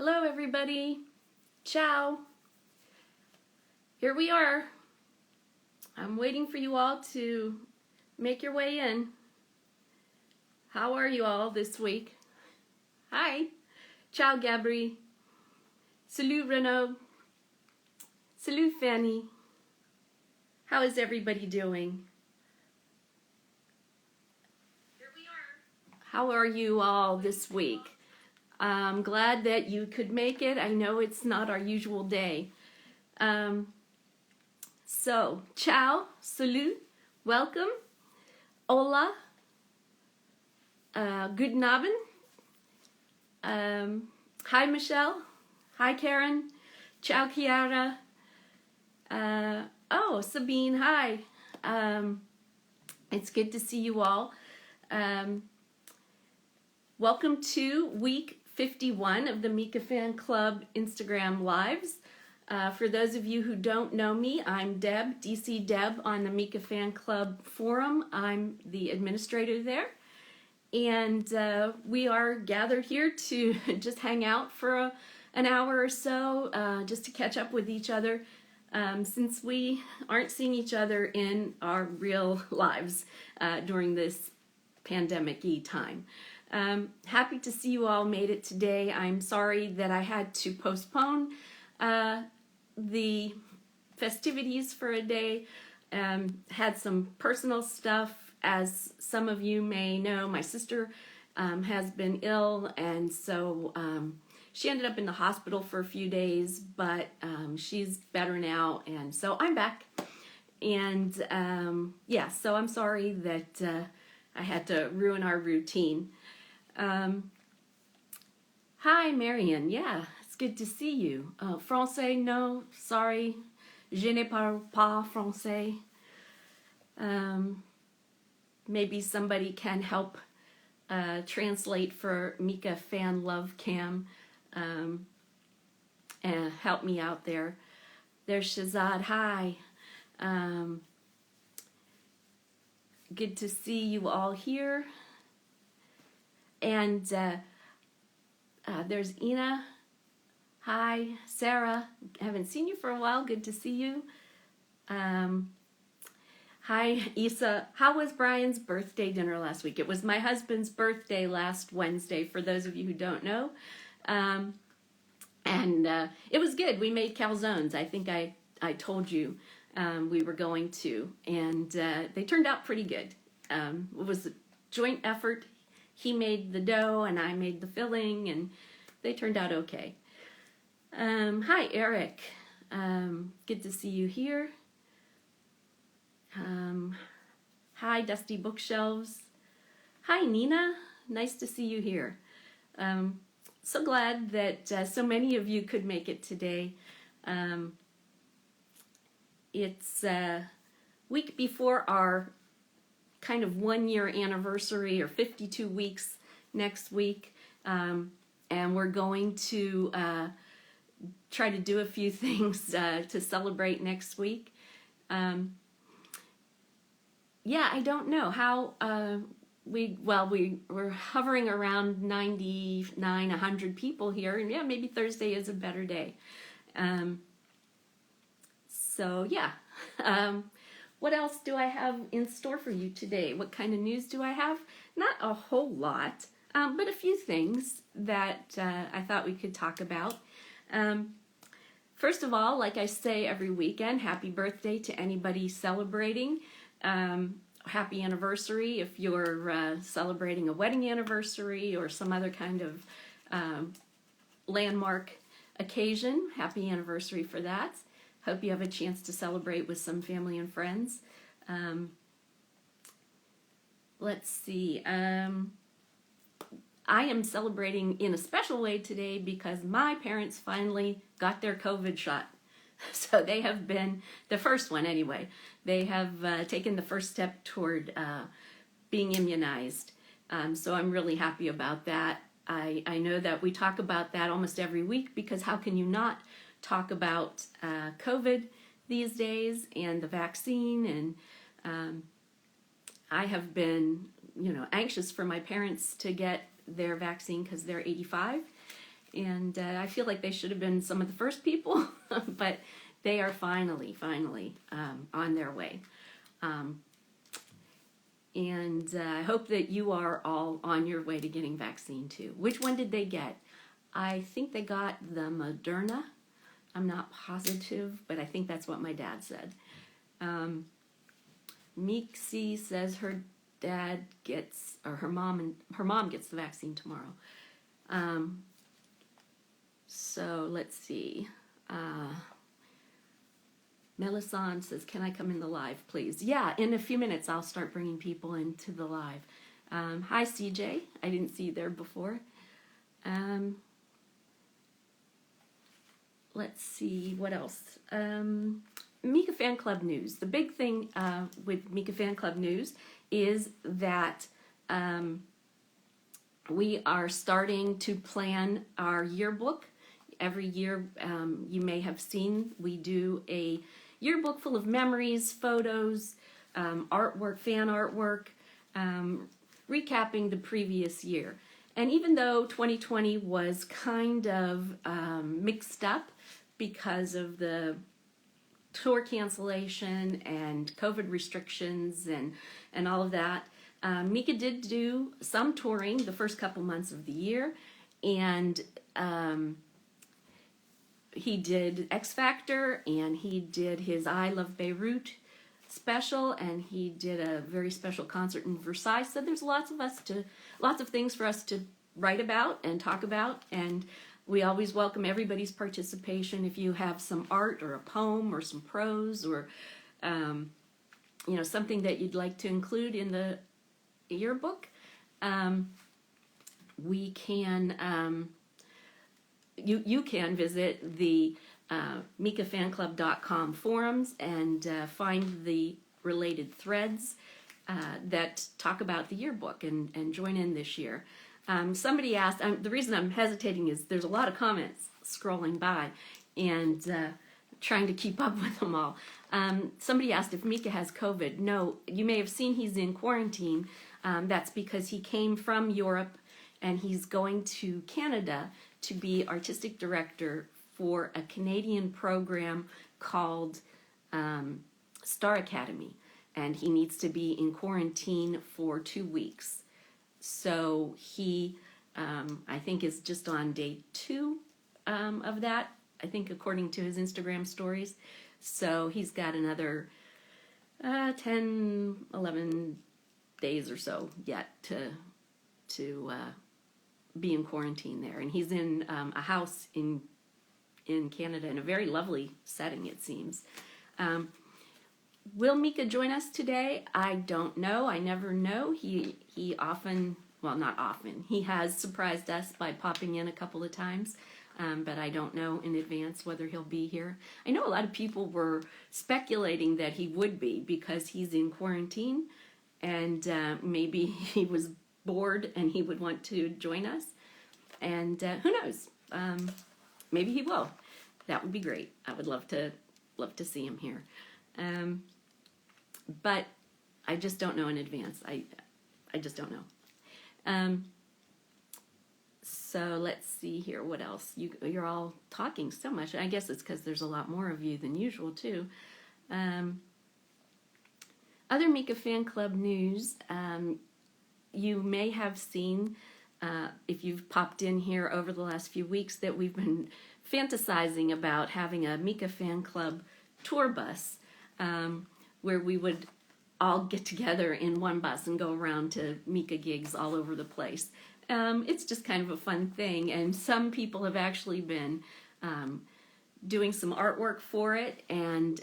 Hello everybody, ciao. Here we are. I'm waiting for you all to make your way in. How are you all this week? Hi, ciao Gabri. Salut Renaud. Salut Fanny. How is everybody doing? Here we are. How are you all this week? I'm glad that you could make it. I know it's not our usual day. So, ciao, salut, welcome, hola, guten Abend, hi Michelle, hi Karen, ciao Chiara, oh Sabine, hi, it's good to see you all. Welcome to week 51 of the Mika Fan Club Instagram Lives. For those of you who don't know me, I'm Deb, DC Deb on the Mika Fan Club forum. I'm the administrator there. And we are gathered here to just hang out for an hour or so, just to catch up with each other, since we aren't seeing each other in our real lives during this pandemic-y time. Happy to see you all made it today. I'm sorry that I had to postpone the festivities for a day. Had some personal stuff. As some of you may know, my sister has been ill, and so she ended up in the hospital for a few days, but she's better now, and so I'm back. And yeah, so I'm sorry that I had to ruin our routine. Hi Marion, yeah, it's good to see you. Français, no, sorry, je ne parle pas français. Maybe somebody can help translate for Mika Fan Love Cam and help me out there. There's Shazad, hi. Good to see you all here. And there's Ina. Hi, Sarah. Haven't seen you for a while. Good to see you. Hi, Isa. How was Brian's birthday dinner last week? It was my husband's birthday last Wednesday, for those of you who don't know. And it was good. We made calzones. I think I told you we were going to. And they turned out pretty good. It was a joint effort. He made the dough and I made the filling, and they turned out okay. Hi, Eric. Good to see you here. Hi, Dusty Bookshelves. Hi, Nina. Nice to see you here. So glad that so many of you could make it today. It's a week before our kind of 1-year anniversary, or 52 weeks next week, and we're going to try to do a few things to celebrate next week. Yeah, I don't know how we're hovering around 99, 100 people here, and yeah, maybe Thursday is a better day. So yeah. What else do I have in store for you today? What kind of news do I have? Not a whole lot, but a few things that I thought we could talk about. First of all, like I say every weekend, happy birthday to anybody celebrating. Happy anniversary if you're celebrating a wedding anniversary or some other kind of landmark occasion. Happy anniversary for that. Hope you have a chance to celebrate with some family and friends. Let's see. I am celebrating in a special way today because my parents finally got their COVID shot. So they have been, the first one anyway, they have taken the first step toward being immunized. So I'm really happy about that. I know that we talk about that almost every week, because how can you not talk about COVID these days and the vaccine? And I have been, anxious for my parents to get their vaccine because they're 85, And I feel like they should have been some of the first people, but they are finally on their way. And I hope that you are all on your way to getting vaccine too. Which one did they get? I think they got the Moderna. I'm not positive, but I think that's what my dad said. Mixie says her dad gets, or her mom gets the vaccine tomorrow. So let's see. Melisande says, can I come in the live, please? Yeah, in a few minutes I'll start bringing people into the live. Hi, CJ. I didn't see you there before. Let's see, what else? Mika Fan Club news. The big thing with Mika Fan Club news is that we are starting to plan our yearbook. Every year, you may have seen, we do a yearbook full of memories, photos, artwork, fan artwork, recapping the previous year. And even though 2020 was kind of mixed up because of the tour cancellation and COVID restrictions and all of that, Mika did do some touring the first couple months of the year, and he did X Factor, and he did his I Love Beirut special, and he did a very special concert in Versailles. So there's lots of things for us to write about and talk about, and we always welcome everybody's participation. If you have some art or a poem or some prose or something that you'd like to include in the yearbook, we can you can visit the MikaFanClub.com forums and find the related threads that talk about the yearbook and join in this year. Somebody asked, the reason I'm hesitating is there's a lot of comments scrolling by and trying to keep up with them all. Somebody asked if Mika has COVID. No, you may have seen he's in quarantine. That's because he came from Europe and he's going to Canada to be artistic director for a Canadian program called Star Academie, and he needs to be in quarantine for 2 weeks. So he, I think, is just on day 2 of that, I think, according to his Instagram stories. So he's got another 10, 11 days or so yet to be in quarantine there. And he's in a house in Canada in a very lovely setting, it seems. Will Mika join us today? I don't know. I never know. He often, well, not often, he has surprised us by popping in a couple of times, but I don't know in advance whether he'll be here. I know a lot of people were speculating that he would be because he's in quarantine, and maybe he was bored and he would want to join us. And who knows? Maybe he will. That would be great. I would love to see him here. But I just don't know in advance. I just don't know. So let's see here. What else? You're all talking so much. I guess it's because there's a lot more of you than usual too. Other Mika Fan Club news. You may have seen, if you've popped in here over the last few weeks, that we've been fantasizing about having a Mika Fan Club tour bus, where we would all get together in one bus and go around to Mika gigs all over the place. It's just kind of a fun thing, and some people have actually been doing some artwork for it and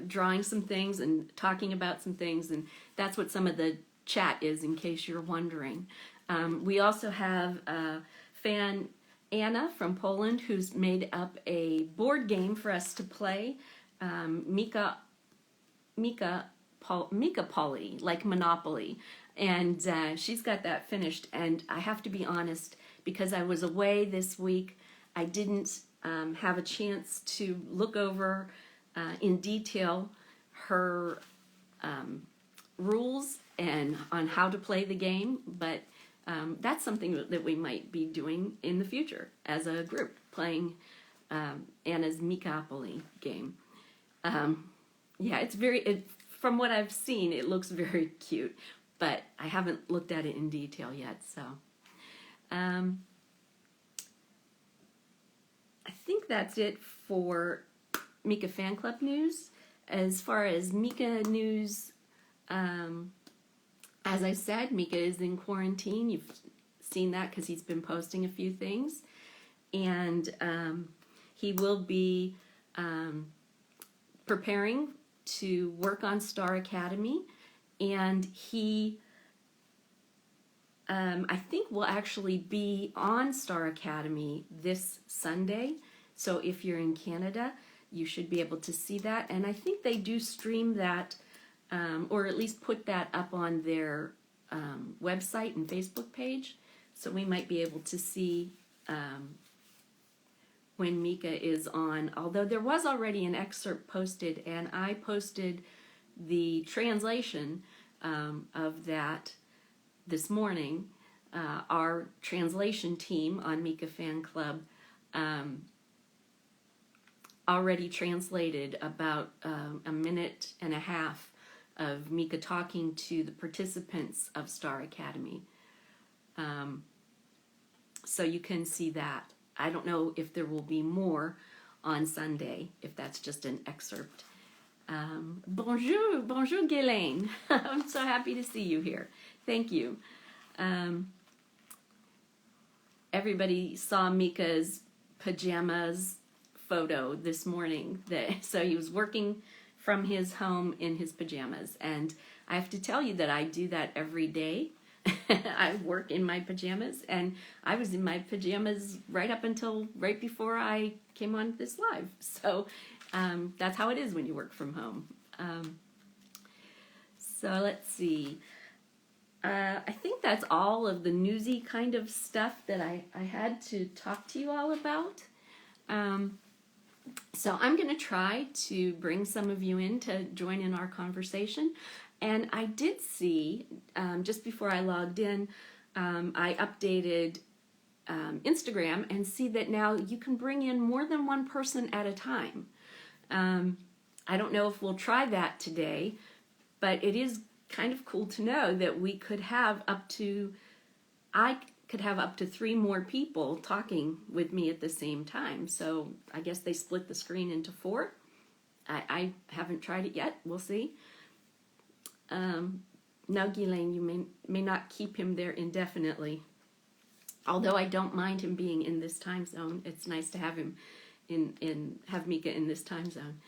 drawing some things and talking about some things, and that's what some of the chat is, in case you're wondering. We also have fan Anna from Poland who's made up a board game for us to play, Mika Poly, like Monopoly, and she's got that finished. And I have to be honest, because I was away this week, I didn't have a chance to look over in detail her rules and on how to play the game, but that's something that we might be doing in the future as a group, playing Anna's Mikapoly game. Yeah, from what I've seen, it looks very cute, but I haven't looked at it in detail yet, so. I think that's it for Mika Fan Club news. As far as Mika news, as I said, Mika is in quarantine. You've seen that because he's been posting a few things. And he will be preparing to work on Star Academy. And he, I think, will actually be on Star Academy this Sunday. So if you're in Canada, you should be able to see that. And I think they do stream that, or at least put that up on their website and Facebook page. So we might be able to see when Mika is on. Although there was already an excerpt posted, and I posted the translation of that this morning. Our translation team on Mika Fan Club already translated about a minute and a half of Mika talking to the participants of Star Academy. So you can see that. I don't know if there will be more on Sunday, if that's just an excerpt. Bonjour, Ghislaine. I'm so happy to see you here. Thank you. Everybody saw Mika's pajamas photo this morning. So he was working from his home in his pajamas. And I have to tell you that I do that every day. I work in my pajamas, and I was in my pajamas right before I came on this live. So that's how it is when you work from home. So let's see. I think that's all of the newsy kind of stuff that I had to talk to you all about. So I'm going to try to bring some of you in to join in our conversation. And I did see, just before I logged in, I updated Instagram and see that now you can bring in more than one person at a time. I don't know if we'll try that today, but it is kind of cool to know that I could have up to 3 more people talking with me at the same time. So I guess they split the screen into 4. I haven't tried it yet. We'll see. Now, Ghislaine, you may not keep him there indefinitely. Although I don't mind him being in this time zone. It's nice to have him have Mika in this time zone.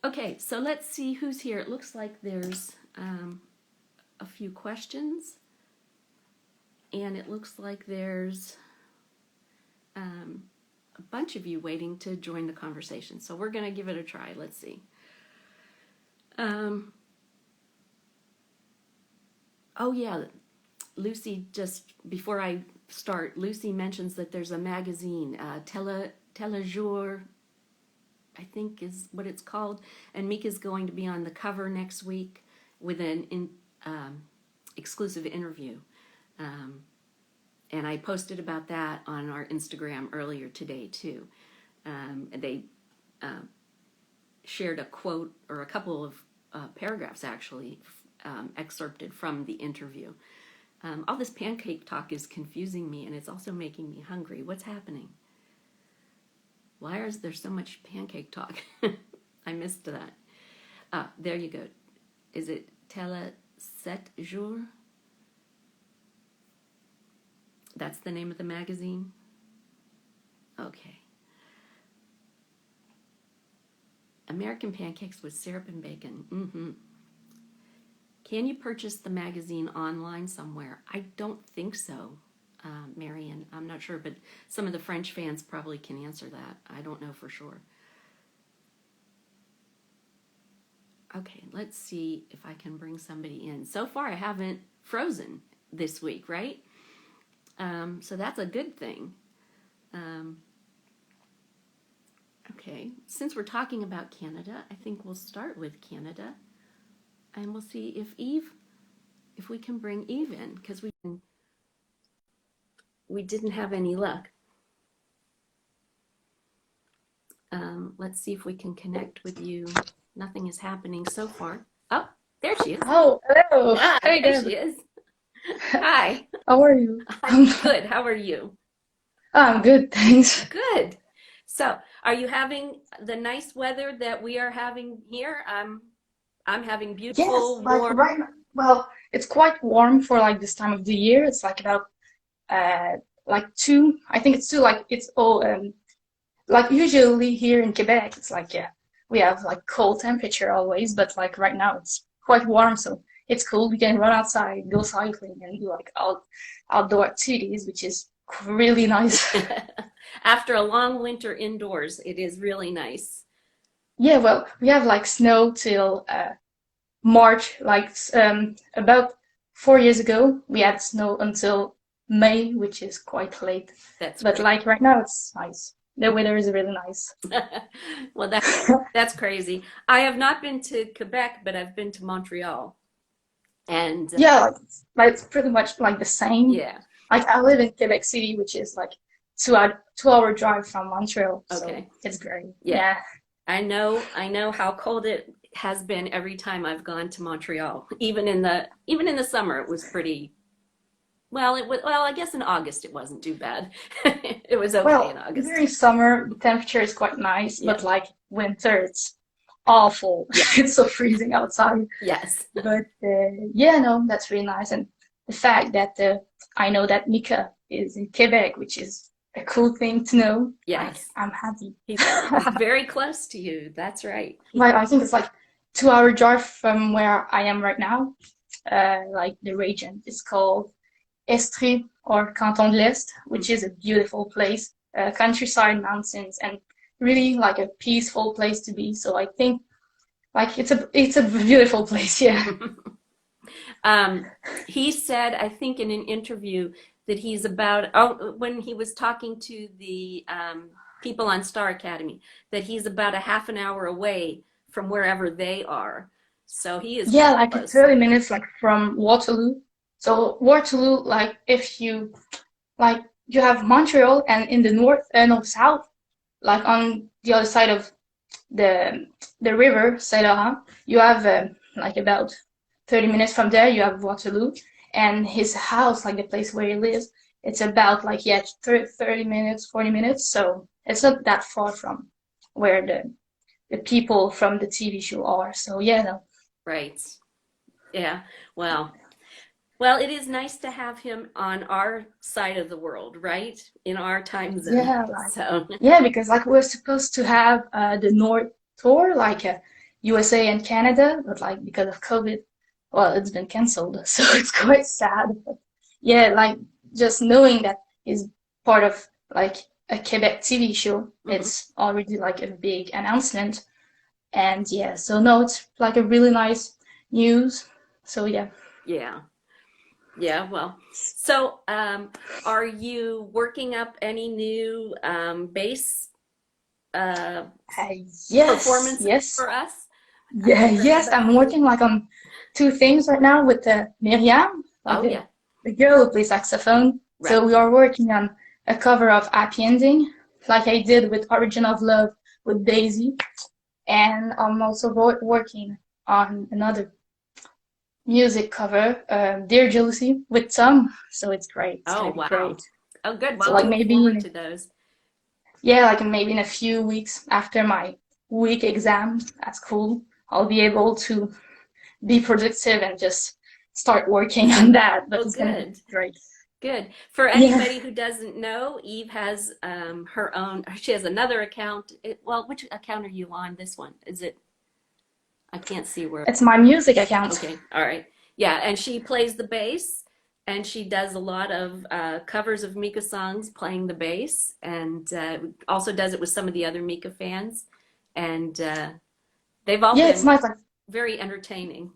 Okay, so let's see who's here. It looks like there's a few questions. And it looks like there's a bunch of you waiting to join the conversation. So we're going to give it a try. Let's see. Oh yeah, Lucy, just before I start, Lucy mentions that there's a magazine, Telejour, I think is what it's called, and Mika's going to be on the cover next week with an exclusive interview. And I posted about that on our Instagram earlier today too. They shared a quote, or a couple of paragraphs actually, excerpted from the interview. All this pancake talk is confusing me, and it's also making me hungry. What's happening? Why is there so much pancake talk? I missed that. There you go. Is it Tele 7 jours? That's the name of the magazine? Okay. American pancakes with syrup and bacon. Mm-hmm. Can you purchase the magazine online somewhere? I don't think so, Marion. I'm not sure, but some of the French fans probably can answer that. I don't know for sure. Okay, let's see if I can bring somebody in. So far, I haven't frozen this week, right? So that's a good thing. Okay, since we're talking about Canada, I think we'll start with Canada. And we'll see if Eve if we can bring Eve in, because we didn't have any luck. Let's see if we can connect with you. Nothing is happening so far. Oh, there she is. Oh, hello. Ah, Hey, there Deb. she is. Hi. How are you? I'm good. How are you? I'm good, thanks. Good. So, are you having the nice weather that we are having here? I'm having Yes, beautiful, like warm. right now, well, it's quite warm for like this time of the year. It's like about uh like two, I think it's two, like it's all like usually here in Quebec, it's like yeah, we have like cold temperature always, but like right now it's quite warm, so it's cool. We can run outside, go cycling, and do like outdoor activities, which is really nice. After a long winter indoors, it is really nice. Yeah, well, we have like snow till March, like about 4 years ago, we had snow until May, which is quite late. That's But great. like right now, it's nice. The weather is really nice. Well, that's crazy. I have not been to Quebec, but I've been to Montreal. And Yeah, like it's pretty much like the same. yeah, Like I live in Quebec City, which is like 2 hour drive from Montreal, so okay. it's great. Yeah. Yeah. I know how cold it has been every time I've gone to Montreal. Even in the summer it was pretty well, I guess in August it wasn't too bad. It was okay in Well, August. during summer, the temperature is quite nice, Yeah. but like winter, it's awful. Yeah. It's so freezing outside. Yes. But yeah, no, that's really nice. And the fact that I know that Mika is in Quebec, which is a cool thing to know. Like, Yes. I'm happy. He's very close to you. That's right. Like, I think it's like 2 hour drive from where I am right now. Like the region is called Estrie or Canton de l'Est, which is a beautiful place, countryside, mountains, and really like a peaceful place to be. So I think like it's a beautiful place. Yeah. Um, he said, I think in an interview that when he was talking to the people on Star Academy, that he's about a half an hour away from wherever they are. So he is Yeah, pretty like close. 30 minutes like from Waterloo. So Waterloo, like if you like you have Montreal and in the north and no south, like on the other side of the the river, Saint Laurent, you have like about 30 minutes from there, you have Waterloo, and his house, like the place where he lives, it's about like yeah 30 minutes, 40 minutes, so it's not that far from where the people from the TV show are. So yeah, no. Right. Yeah. Well, well, it is nice to have him on our side of the world, right? In our time zone. Yeah, like So, yeah, because like we're supposed to have the North tour, like USA and Canada, but like because of COVID, well, it's been canceled, so it's quite sad. But yeah, like just knowing that he's part of like a Quebec TV show, mhm. it's already like a big announcement. And yeah, so no, it's like a really nice news. So yeah. Yeah. Yeah. Well, so are you working up any new bass uh, Uh, yes, performances yes. for us? Have Yeah, you heard yes, I'm about any? working like on two things right now with Miriam, like Oh, yeah. the girl who plays saxophone. Right. So we are working on a cover of Happy Ending, like I did with Origin of Love with Daisy. And I'm also working on another music cover, Dear Jealousy, with Tom. So it's great. It's Oh, gonna be wow. great. Oh, good. So Well, I like look maybe forward to those. yeah, like maybe in a few weeks after my week exam at school, I'll be able to be productive and just start working on that. But Well, it's gonna be good. great. Good. For Yeah, anybody who doesn't know, Eve has her own, she has another account. Well, which account are you on? This one. Is it? I can't see where. it's my music account. Okay. All right. Yeah. And she plays the bass and she does a lot of covers of Mika songs playing the bass and also does it with some of the other Mika fans. And they've all Yeah, it's been nice. Like very entertaining.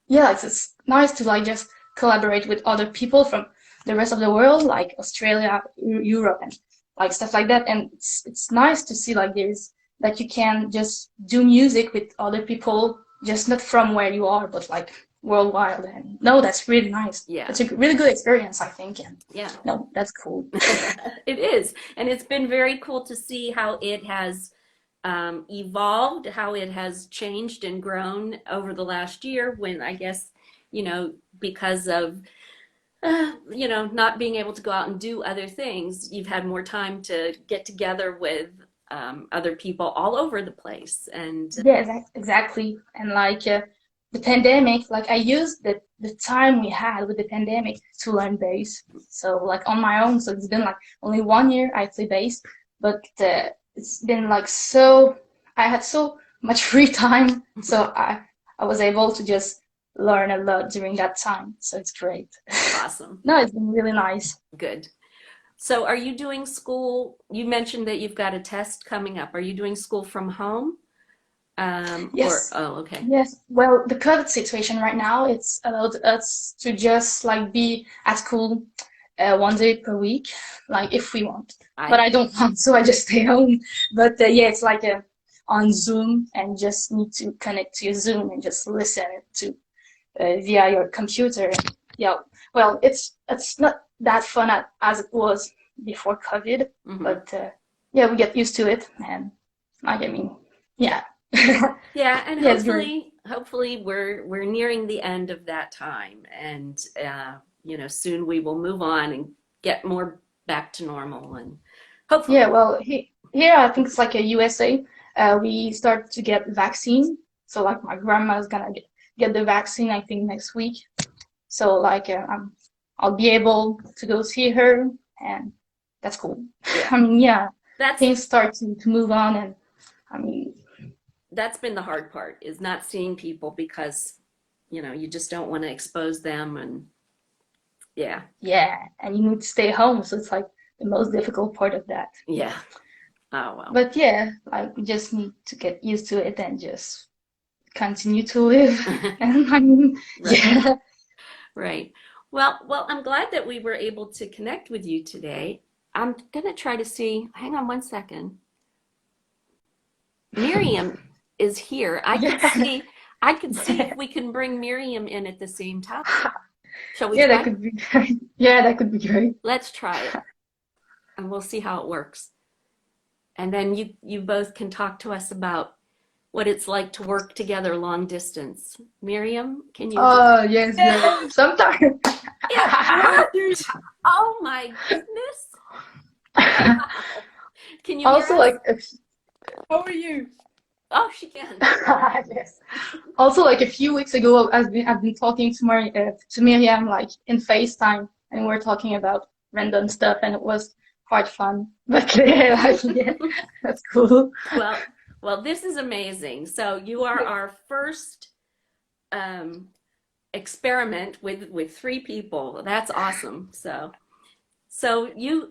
yeah, it's nice to like just collaborate with other people from the rest of the world, like Australia, Europe, and like stuff like that. And it's nice to see like there's that you can just do music with other people, just not from where you are, but like worldwide. And no, that's really nice. Yeah. It's a really good experience, I think. And Yeah. no, that's cool. It is. And it's been very cool to see how it has evolved, how it has changed and grown over the last year when I guess, because of, not being able to go out and do other things, you've had more time to get together with other people all over the place. And Yeah, exactly. And like the pandemic, like I used the time we had with the pandemic to learn bass. So like on my own. So it's been like only 1 year I play bass, but it's been like I had so much free time, so I was able to just learn a lot during that time. So it's great. awesome. No, it's been really nice. Good. So are you doing school? You mentioned that you've got a test coming up. Are you doing school from home? Yes. Oh, okay. Yes, well, the COVID situation right now, it's allowed us to just like be at school 1 day per week, like if we want. But I, I don't want, so I just stay home. But yeah, it's like on Zoom and just need to connect to your Zoom and just listen to via your computer. Yeah, well, it's not that fun as it was before COVID, mhm. but yeah, we get used to it, and like I mean, yeah. Yeah, and Yeah, it's great. hopefully we're nearing the end of that time, and soon we will move on and get more back to normal, and Yeah, hopefully, well, here I think it's like a USA. We start to get vaccine. So like my grandma's gonna get the vaccine, I think next week. So like I'll be able to go see her, and that's cool. yeah, I mean, yeah, that's things start to move on, and I mean, that's been the hard part is not seeing people because you just don't want to expose them, and yeah, yeah, and you need to stay home, so it's like the most difficult part of that. yeah. Oh well, But yeah, like we just need to get used to it and just continue to live. And I mean, right, yeah. right. Well, I'm glad that we were able to connect with you today. I'm gonna try to see. Hang on one second. Miriam is here. Yeah. I could see if we can bring Miriam in at the same time. Shall we Yeah, that try? could be great. Yeah, that could be great. Let's try it and we'll see how it works. And then you both can talk to us about what it's like to work together long distance. Miriam, can you just Oh, yes, yes. Yes, Sometimes. it worked? wonders. Oh my goodness. Wow. Can you hear Also, us? like, if, How are you? Oh, she can. yes. Also, like a few weeks ago, I've been talking to Miriam like in FaceTime, and we're talking about random stuff, and it was quite fun. But yeah, like, yeah, that's cool. Well, this is amazing. So you are our first um, experiment with three people. That's awesome. So you're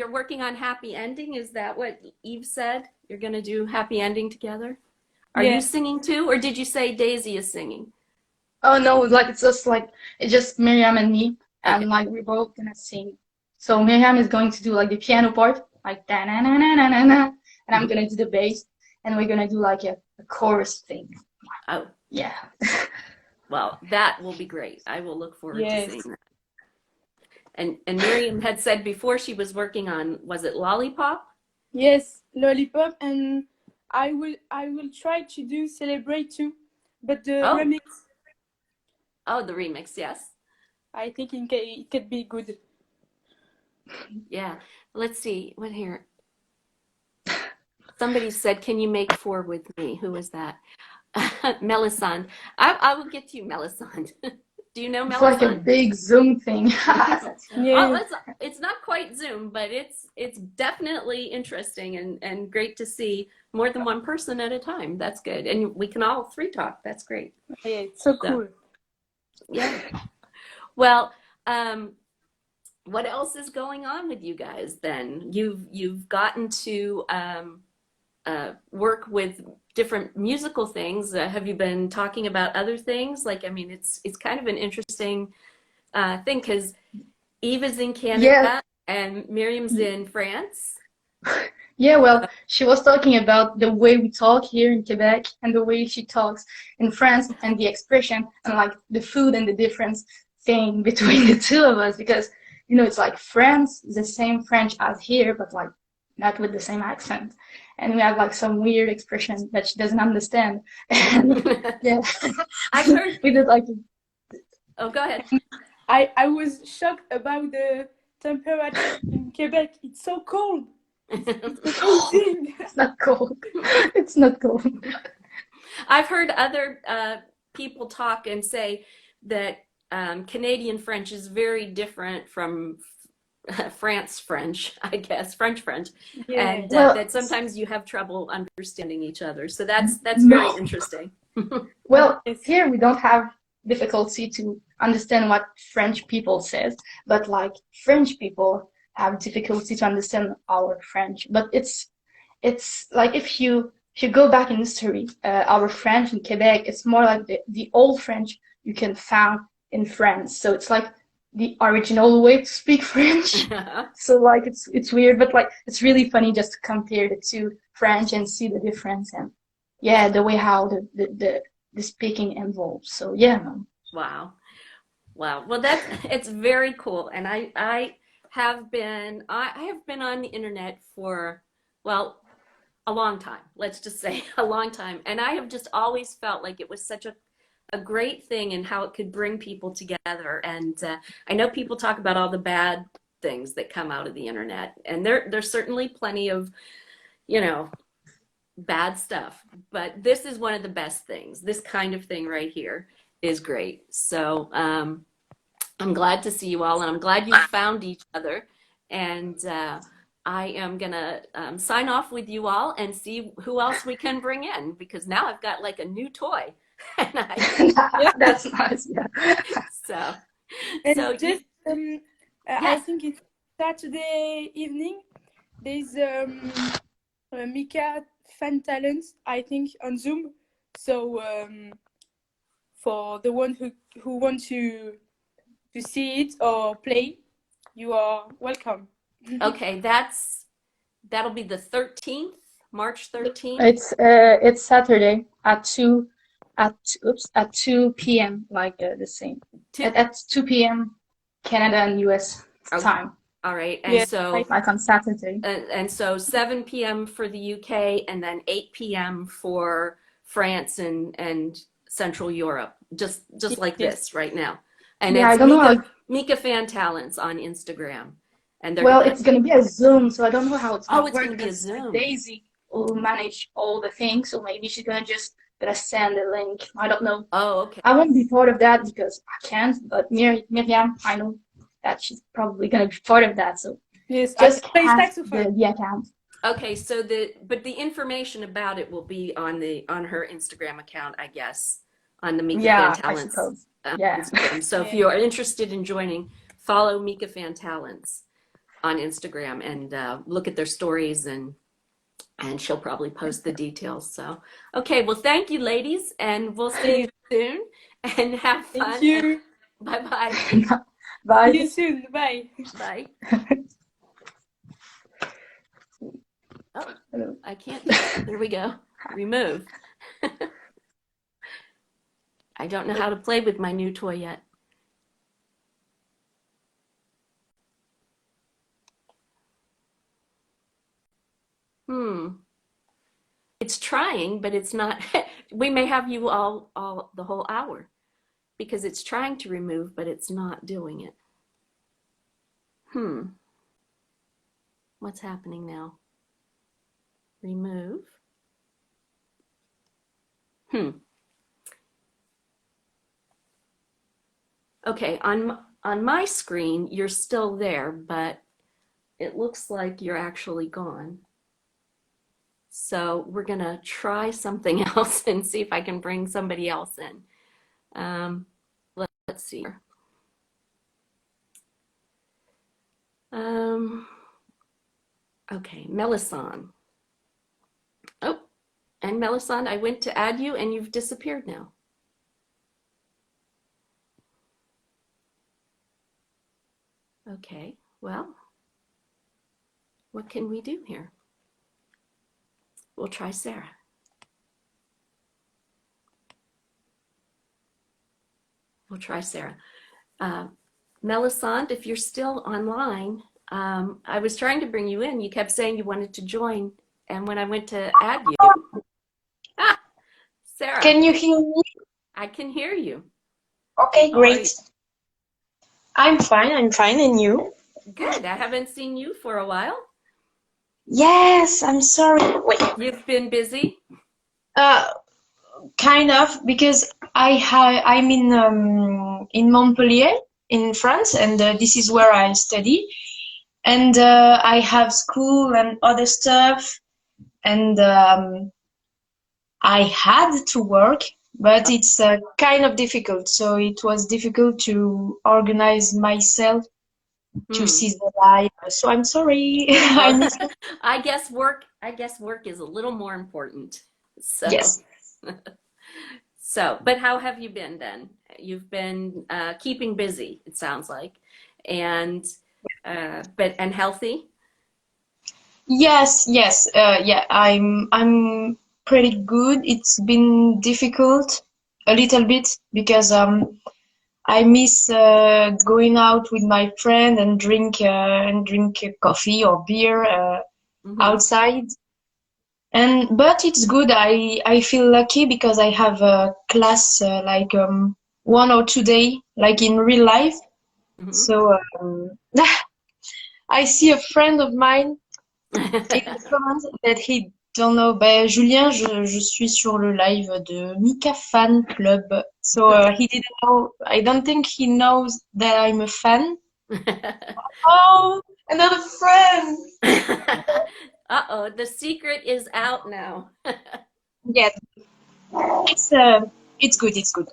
working on happy ending. Is that what Eve said? You're gonna do happy ending together? Are you Yeah. singing too, or did you say Daisy is singing? Oh no, like it's just Miriam and me, Okay. and like we're both gonna sing. So Miriam is going to do like the piano part, like da na na na na na na, and I'm Mhm. gonna do the bass, and we're gonna do like a chorus thing. Oh, Yeah. well, that will be great. I will look forward to seeing Yes. that. And Miriam had said before she was working on, was it Lollipop? Yes, Lollipop, and I will try to do Celebrate too, but the Oh, remix oh, the remix, yes. I think it could be good. Yeah. Let's see. What here? Somebody said, "Can you make four with me?" Who was that? Melisande. I will get to you, Melisande. Do you know It's like a Melisande? big Zoom thing. That's funny. Oh, Yeah. it's not quite Zoom, but it's definitely interesting and great to see more than one person at a time. That's good, and we can all three talk. That's great. Yeah, it's so So cool. yeah. Well, what else is going on with you guys then? You've gotten to work with different musical things. Have you been talking about other things? Like, I mean, it's kind of an interesting thing because Eve is in Yeah, Canada and Miriam's in France. Yeah, well, she was talking about the way we talk here in Quebec and the way she talks in France and the expression and like the food and the difference thing between the two of us because it's like France, the same French as here, but like not with the same accent. And we have like some weird expression that she doesn't understand. And yeah, I've heard. we did like Oh, go ahead. I was shocked about the temperature in Quebec. It's so cold. It's amazing. it's not cold. It's not cold. I've heard other people talk and say that Canadian French is very different from France French, I guess, French French, Yeah. and Well, that sometimes you have trouble understanding each other. So that's very no. interesting. Well, Yes. here we don't have difficulty to understand what French people says, but like French people have difficulty to understand our French. But it's like if you go back in history, our French in Quebec, it's more like the old French you can find in France. So it's like the original way to speak French. So like it's weird, but like it's really funny just to compare the two French and see the difference and yeah, the way how the speaking evolves. So yeah, man. Wow. Wow. Well, it's very cool. And I have been on the internet for, well, a long time. Let's just say a long time. And I have just always felt like it was such a great thing and how it could bring people together. And I know people talk about all the bad things that come out of the internet, and there's certainly plenty of, you know, bad stuff. But this is one of the best things. This kind of thing right here is great. So I'm glad to see you all, and I'm glad you found each other. And I am gonna sign off with you all and see who else we can bring in because now I've got like a new toy. And Yeah. That's nice. Yeah. so And so just I yes. think it's Saturday evening. There's Mika fan talents, I think, on Zoom. So for the one who want to see it or play, you are welcome. Okay, that'll be the 13th, March 13th. It's Saturday at at 2 p.m. like the same Two, at 2 p.m. Canada and US okay, time all right. And Yeah, so like on Saturday. and so 7 p.m. for the UK and then 8 p.m. for France and Central Europe, just like yes. this right now. And Yeah, I it's don't know how. Mika Fan Talents on Instagram. And they're Well, gonna, it's gonna be a Zoom, so I don't know how it's oh, gonna it's work gonna be a because Zoom. Daisy will manage all the things, so maybe she's gonna send a link. I don't know. Oh, okay. I won't be part of that because I can't, but Miriam, I know that she's probably gonna be part of that, so Yes, I just play ask saxophone. the account. Okay, so but the information about it will be on her Instagram account, I guess, on the Mika Fan Yeah, I Talents suppose. Yeah. Instagram. So if Yeah. you are interested in joining, follow Mika Fan Talents on Instagram and look at their stories and she'll probably post the details. So okay, well thank you ladies and we'll see you soon and have Thank fun and you. bye bye. See Bye. you soon. Bye. Bye. Oh, Hello. I can't. There we go. Remove. I don't know how to play with my new toy yet. It's trying, but it's not. We may have you all the whole hour because it's trying to remove, but it's not doing it. What's happening now? Remove. Okay, on my screen, you're still there, but it looks like you're actually gone. So we're gonna try something else and see if I can bring somebody else in. Let's see. Okay, Melisande. Oh, and Melisande, I went to add you and you've disappeared now. Okay, well, what can we do here? we'll try Sarah. We'll try Sarah. Melisande, if you're still online, I was trying to bring you in. You kept saying you wanted to join, and when I went to add you, Sarah, Can you hear me? I can hear you. Okay, How are great. you? I'm fine, and you? Good. I haven't seen you for a while. Yes, I'm sorry. Wait, You've been busy. uh, kind of, because I'm in Montpellier in France, and this is where I study, and I have school and other stuff, and I had to work, but it's kind of difficult. So it was difficult to organize myself to Hmm. see the light. So I'm sorry. I Oh, miss. I guess work. I guess work is a little more important. So, Yes. but how have you been then? You've been keeping busy, it sounds like, and and healthy. Yes. Yeah, I'm pretty good. It's been difficult a little bit because I miss going out with my friend and drink coffee or beer Hmm. outside. And but it's good. I feel lucky because I have a class like 1 or 2 day like in real life. Hmm. So I see a friend of mine in the comments that he don't know. Ben, Julien, je suis sur le live de Mika Fan Club. So he didn't know. I don't think he knows that I'm a fan. Oh, another friend. Uh-oh, the secret is out now. Yeah, it's good. It's good.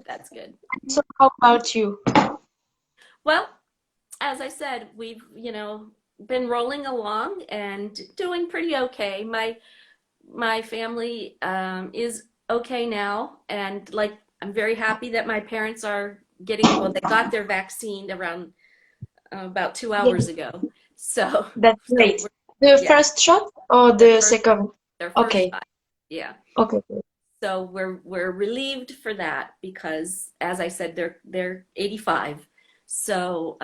That's good. So how about you? Well, as I said, we've, been rolling along and doing pretty okay. My family is okay now, and like I'm very happy that my parents are well, they got their vaccine around about 2 hours Yes, ago. So, that's so great. The yeah, first shot or their the first second? their first Okay. shot. Yeah. Okay. So we're relieved for that because, as I said, they're 85. So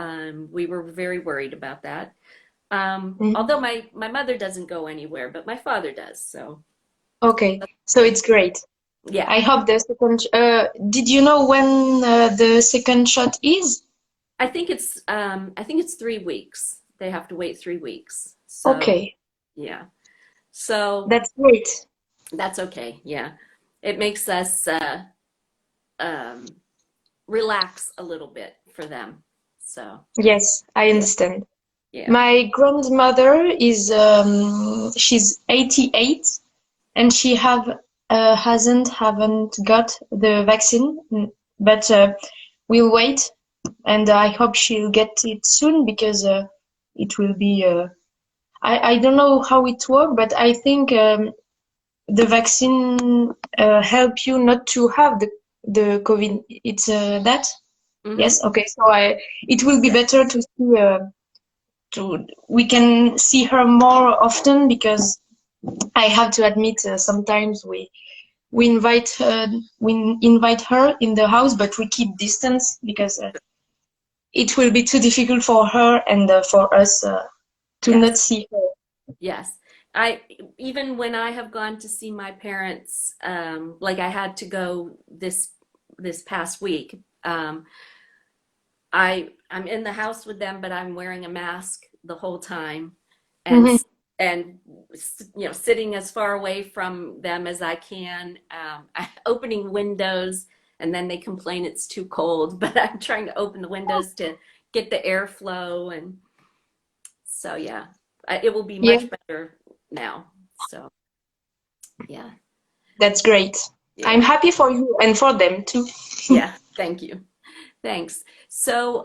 we were very worried about that. Mhm. Although my mother doesn't go anywhere, but my father does. So Okay. that's So good. it's great. Yeah, I hope the second. Did you know when the second shot is? I think it's 3 weeks. They have to wait 3 weeks. So Okay, yeah. So that's great. that's okay. Yeah. It makes us um, relax a little bit for them. So Yes, I yeah, understand. yeah. My grandmother is she's 88 and she haven't got the vaccine, but we'll wait and I hope she'll get it soon because it will be. I don't know how it works, but I think the vaccine help you not to have the COVID. It's that. Hmm. Yes. Okay. So it will be Yeah. better to see we can see her more often because I have to admit sometimes we invite her in the house, but we keep distance because it will be too difficult for her and for us to not Yes. see her. Yes. I Even when I have gone to see my parents, like I had to go this past week. I'm in the house with them, but I'm wearing a mask the whole time, and Mhm. and sitting as far away from them as I can, opening windows, and then they complain it's too cold, but I'm trying to open the windows to get the airflow, and so yeah, it will be Yeah, much better now. So yeah, that's great. I'm yeah, happy for you and for them too. yeah. Thank you. Thanks. So,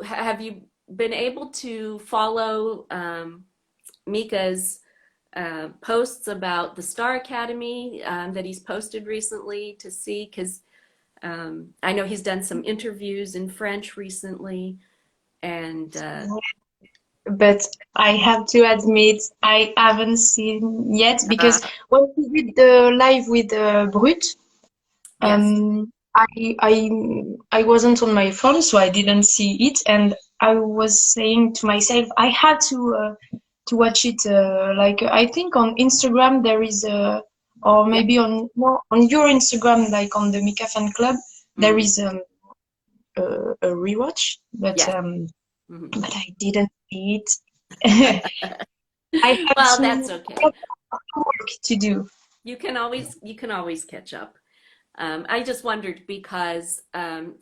have you been able to follow Mika's posts about the Star Academy that he's posted recently to see? Because I know he's done some interviews in French recently, and but I have to admit I haven't seen yet because Uh, when we did the live with Brut, yes. I wasn't on my phone, so I didn't see it, and I was saying to myself I had to watch it. Like I think on Instagram there is a, or Yeah. maybe on no on your Instagram, like on the Mika fan club, there Mm, is a rewatch, yes. Mhm. but I didn't see it. I have Well, that's to okay. have work to do. You can always catch up. I just wondered because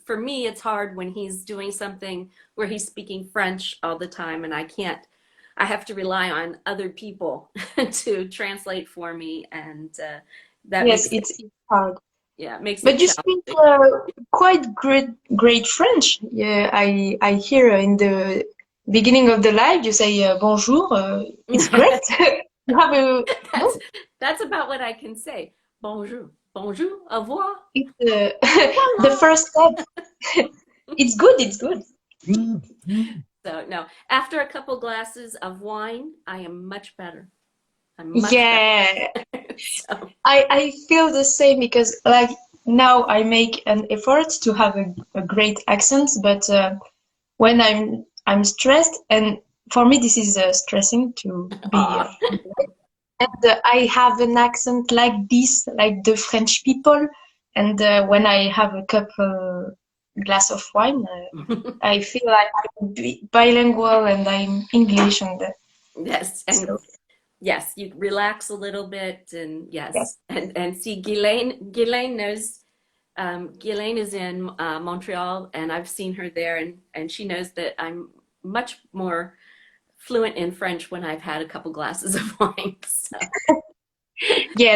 for me it's hard when he's doing something where he's speaking French all the time and I have to rely on other people to translate for me and that Yes, makes it, it's hard. yeah, it makes it But you speak challenging. quite great French. Yeah, I hear in the beginning of the live you say bonjour. It's great. You have a That's no. that's about what I can say. Bonjour. Bonjour. Au revoir. It's the Voila. first step. It's good. It's good. So no, after a couple glasses of wine, I am much better. I'm much better. Yeah, So I feel the same because like now I make an effort to have a great accent, but when I'm stressed, and for me this is stressing to be aw. and I have an accent like this, like the French people. And when I have a glass of wine, I feel like I'm bilingual and I'm English, and Yes, and so yes, you relax a little bit, and yes. yes, and see, Ghislaine knows. Ghislaine is in Montreal, and I've seen her there, and she knows that I'm much more fluent in French when I've had a couple glasses of wine. So Yeah,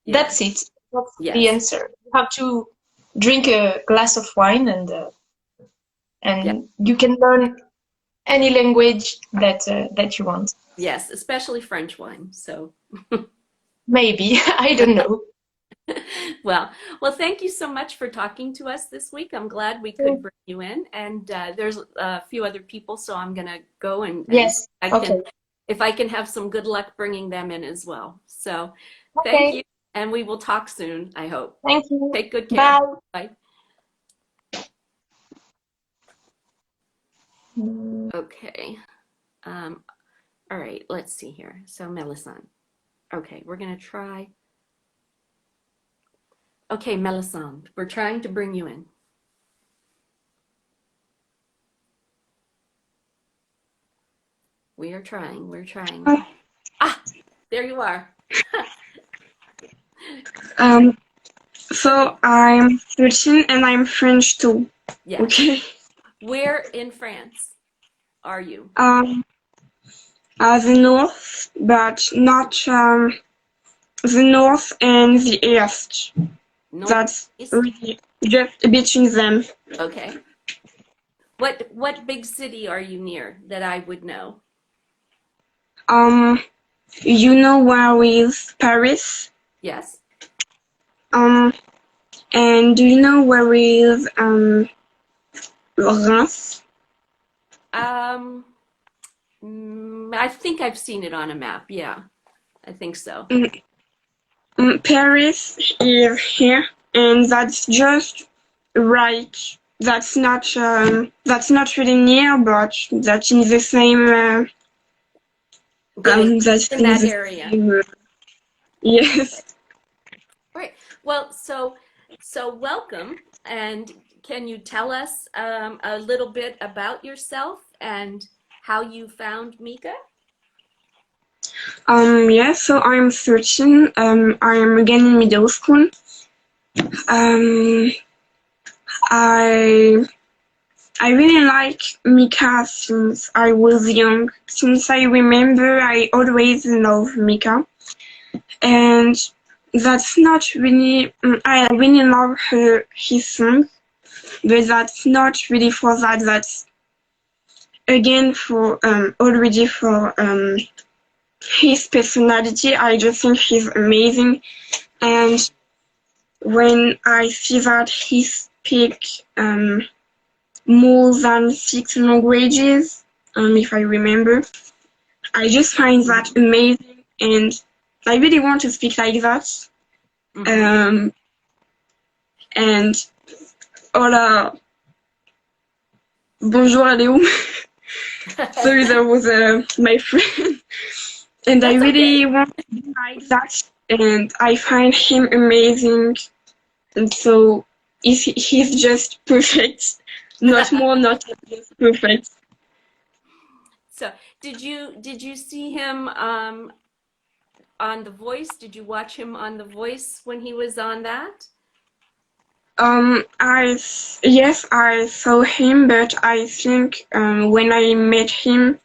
yeah, that's it. That's the yes, answer. You have to drink a glass of wine, yeah, and you can learn any language that you want. yes, especially French wine. So. Maybe I don't know. Well, well, thank you so much for talking to us this week. I'm glad we could bring you in, and there's a few other people, so I'm gonna go and Yes. I Okay. can, if I can have some good luck bringing them in as well. So, thank Okay. you, and we will talk soon, I hope. Thank you. Take good care. Bye. Bye. Okay. Um, all right, let's see here. So, Melisande. Okay, we're gonna try. Okay, Melisande, we're trying to bring you in. We are trying. We're trying. Ah, there you are. Um, so I'm 13 and I'm French too. Yes. Okay. Where in France are you? Um, the north, but not the north and the east. North, That's east? really just between them. Okay. What big city are you near that I would know? Um, you know where is Paris? Yes. Um, and do you know where is Reims? Um, I think I've seen it on a map. Yeah, I think so. Paris is here, and that's just right. That's not really near, but that's in the same. In the That's in in that the area. same. Okay. Yes. All right. Well, so welcome, and can you tell us a little bit about yourself and how you found Mika? Yeah. So I'm 13. I'm again in middle school. Um. I I really like Mika since I was young. Since I remember, I always loved Mika. And that's not really I really love his song, but that's not really for that. That's again for already for his personality. I just think he's amazing, and when I see that he speaks more than 6 languages, if I remember. I just find that amazing, and I really want to speak like that. And hola, bonjour Léo. Sorry, that was my friend. And I That's really okay. want to be like that, and I find him amazing. And so he's just perfect. Not more, not less, just perfect. So, did you see him on The Voice? Did you watch him on The Voice when he was on that? Yes, I saw him, but I think when I met him,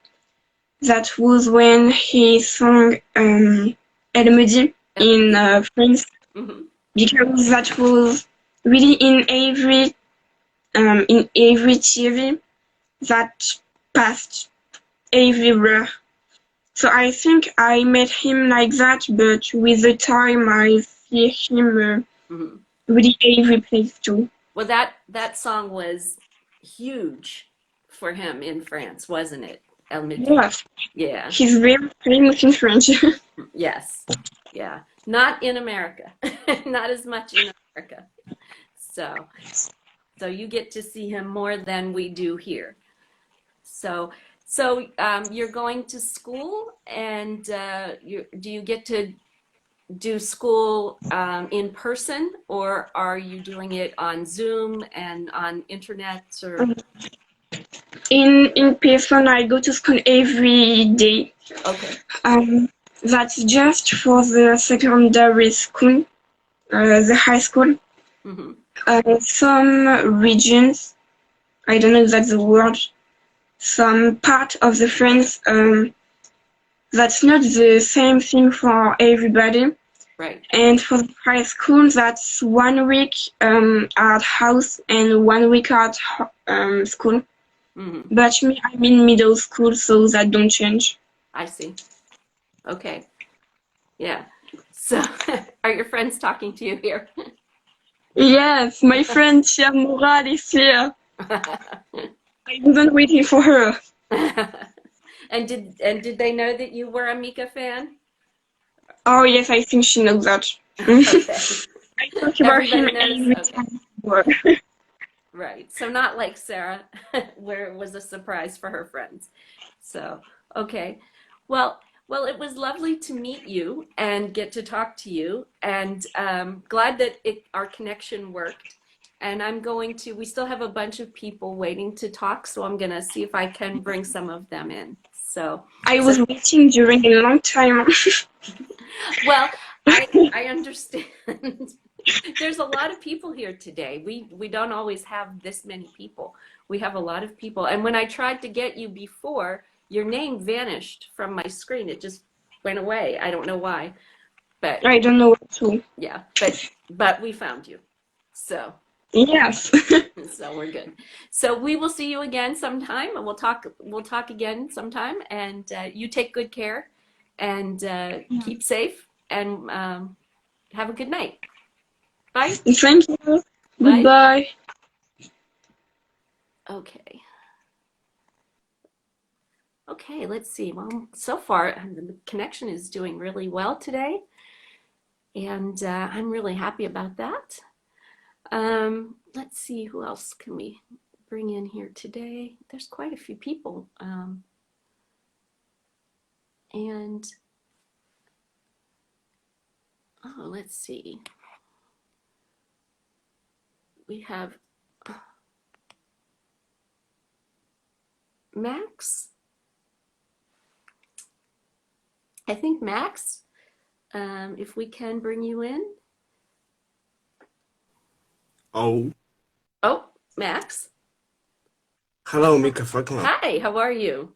that was when he sang Elle me dit in France, Hmm. because that was really in every TV that passed everywhere. So I think I met him like that, but with the time I see him Hmm. really every place too. Well, that song was huge for him in France, wasn't it? El Midi. Yes, Yeah. he's very famous in French. Yes. Yeah. Not in America. Not as much in America. So, so you get to see him more than we do here. So you're going to school, and do you get to do school in person, or are you doing it on Zoom and on internet or In person, I go to school every day. okay. Um, that's just for the secondary school, the high school. Hmm. Some regions, I don't know if that's the word, some part of the France, that's not the same thing for everybody. Right. And for the high school, that's 1 week at house and 1 week at school. Hmm. But me, I'm in middle school, so that don't change. I see. Okay. Yeah. So are your friends talking to you here? Yes, my friend Tia Moral is here. I wasn't waiting for her. And did they know that you were a Mika fan? Oh yes, I think she knows that. Okay. I talk about him Everybody knows? every Okay. time. Work. Right. So not like Sarah, where it was a surprise for her friends. So, okay. Well, it was lovely to meet you and get to talk to you, and glad that our connection worked. And we still have a bunch of people waiting to talk, so I'm gonna see if I can bring some of them in. So, I so was waiting during a long time. well, I understand. There's a lot of people here today. We don't always have this many people. We have a lot of people. And when I tried to get you before, your name vanished from my screen. It just went away. I don't know why. But I don't know what to. yeah, but we found you. So Yes. so we're good. So we will see you again sometime, and we'll talk again sometime. And you take good care, and keep safe, and have a good night. Bye. Thank you. Bye. Goodbye. Okay. Okay, let's see. Well, so far the connection is doing really well today, and I'm really happy about that. Let's see, who else can we bring in here today? There's quite a few people, and oh, let's see. We have Max. I think Max, if we can bring you in. Oh, Oh, Max. hello, Mika Falkland. Hi, how are you?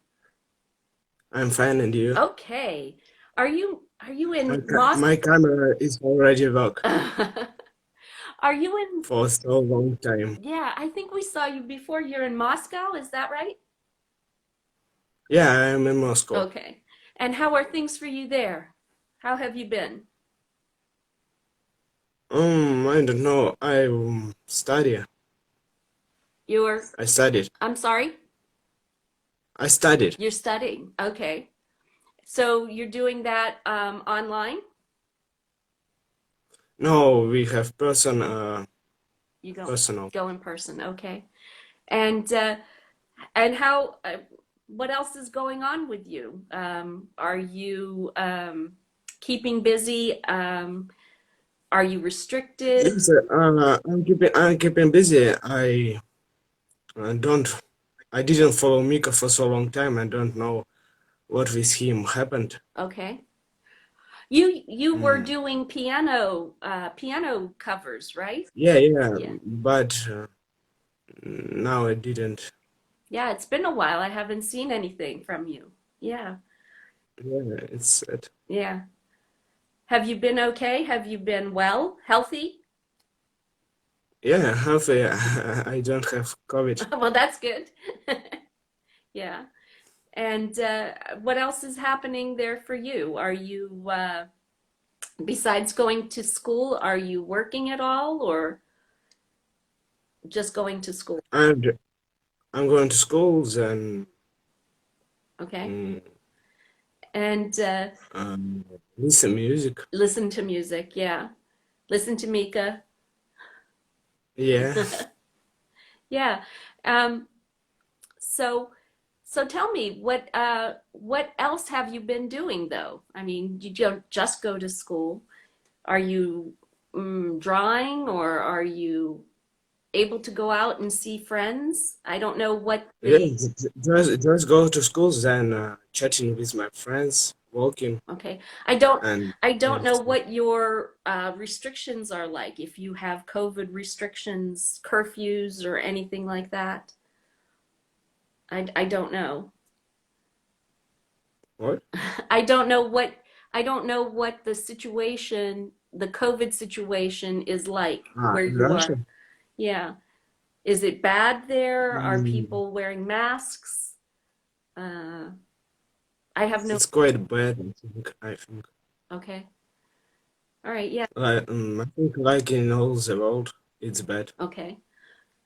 I'm fine, and you? Okay. Are you My, in ca- Moscow? my camera is already work Are you in? for so long time. Yeah, I think we saw you before. You're in Moscow, is that right? Yeah, I'm in Moscow. Okay. And how are things for you there? How have you been? I don't know. You're, I studied. I'm sorry? I studied. You're studying. Okay. So you're doing that online? No, we have You personal. go in person. Okay. And how what else is going on with you? Are you keeping busy? Are you restricted? Yes, I'm keeping busy. I didn't follow Mika for so long time. I don't know what with him happened. Okay. You were Mm. doing piano covers, right? Yeah, Yeah. but now I didn't. Yeah, it's been a while. I haven't seen anything from you. Yeah. Yeah, it's sad. Yeah. Have you been okay? Have you been well, healthy? Yeah, healthy. I don't have COVID. Well, that's good. Yeah. And what else is happening there for you? Are you, besides going to school, are you working at all or just going to school? And I'm going to schools and Okay. mm, And listen music. listen to music. Yeah. Listen to Mika. Yeah. Yeah. Um, so tell me what else have you been doing though? I mean, you don't just go to school. Are you drawing or are you able to go out and see friends? I don't know what Yeah, the just go to schools and chatting with my friends, walking okay. and I don't know yes. what your restrictions are like if you have COVID restrictions, curfews or anything like that. I don't know. What? I don't know what the situation, the COVID situation is like where In you Russia? are. Yeah. Is it bad there? Are Mm, people wearing masks? Uh, I have no. it's quite bad, I think. Okay. All right. Yeah. I think like in all the world, it's bad. Okay.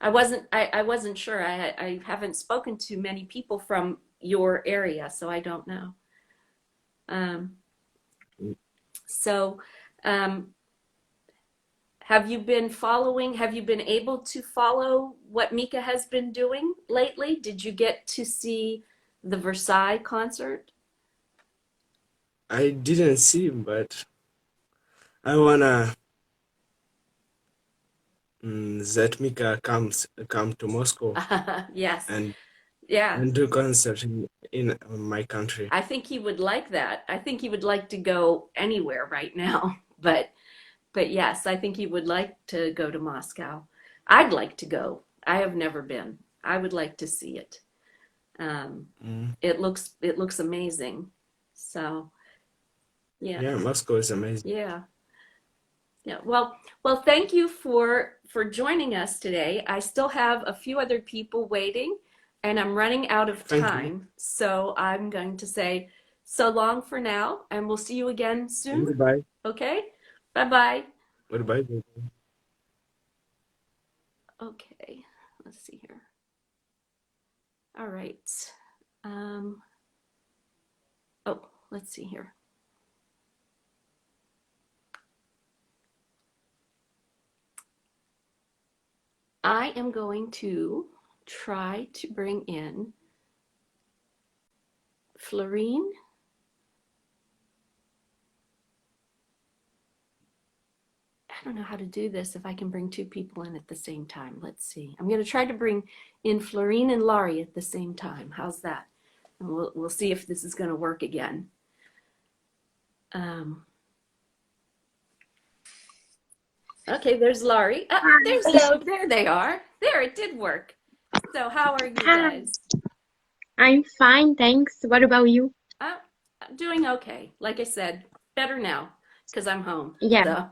I wasn't sure. I haven't spoken to many people from your area, so I don't know. Um, Mm. so, um, have you been able to follow what Mika has been doing lately? Did you get to see the Versailles concert? I didn't see, but I wanna that Mika come to Moscow Yes. and Yeah. do concert in my country. I think he would like that. I think he would like to go anywhere right now. But yes, I think he would like to go to Moscow. I'd like to go. I have never been. I would like to see it. Um, Mm. it looks amazing. So yeah, Yeah, Moscow is amazing. yeah, yeah. Well, thank you for joining us today. I still have a few other people waiting, and I'm running out of Thank you. time. So I'm going to say so long for now, and we'll see you again soon. Goodbye. Okay? Bye-bye. Goodbye. Okay, let's see here. All right. Um, oh, let's see here. I am going to try to bring in Florine. I don't know how to do this if I can bring two people in at the same time. Let's see. I'm going to try to bring in Florine and Laurie at the same time. How's that? And we'll see if this is going to work again. Okay, there's Laurie. There they are. There, it did work. So how are you guys? I'm fine, thanks. What about you? I'm doing okay. Like I said, better now because I'm home. Yeah, So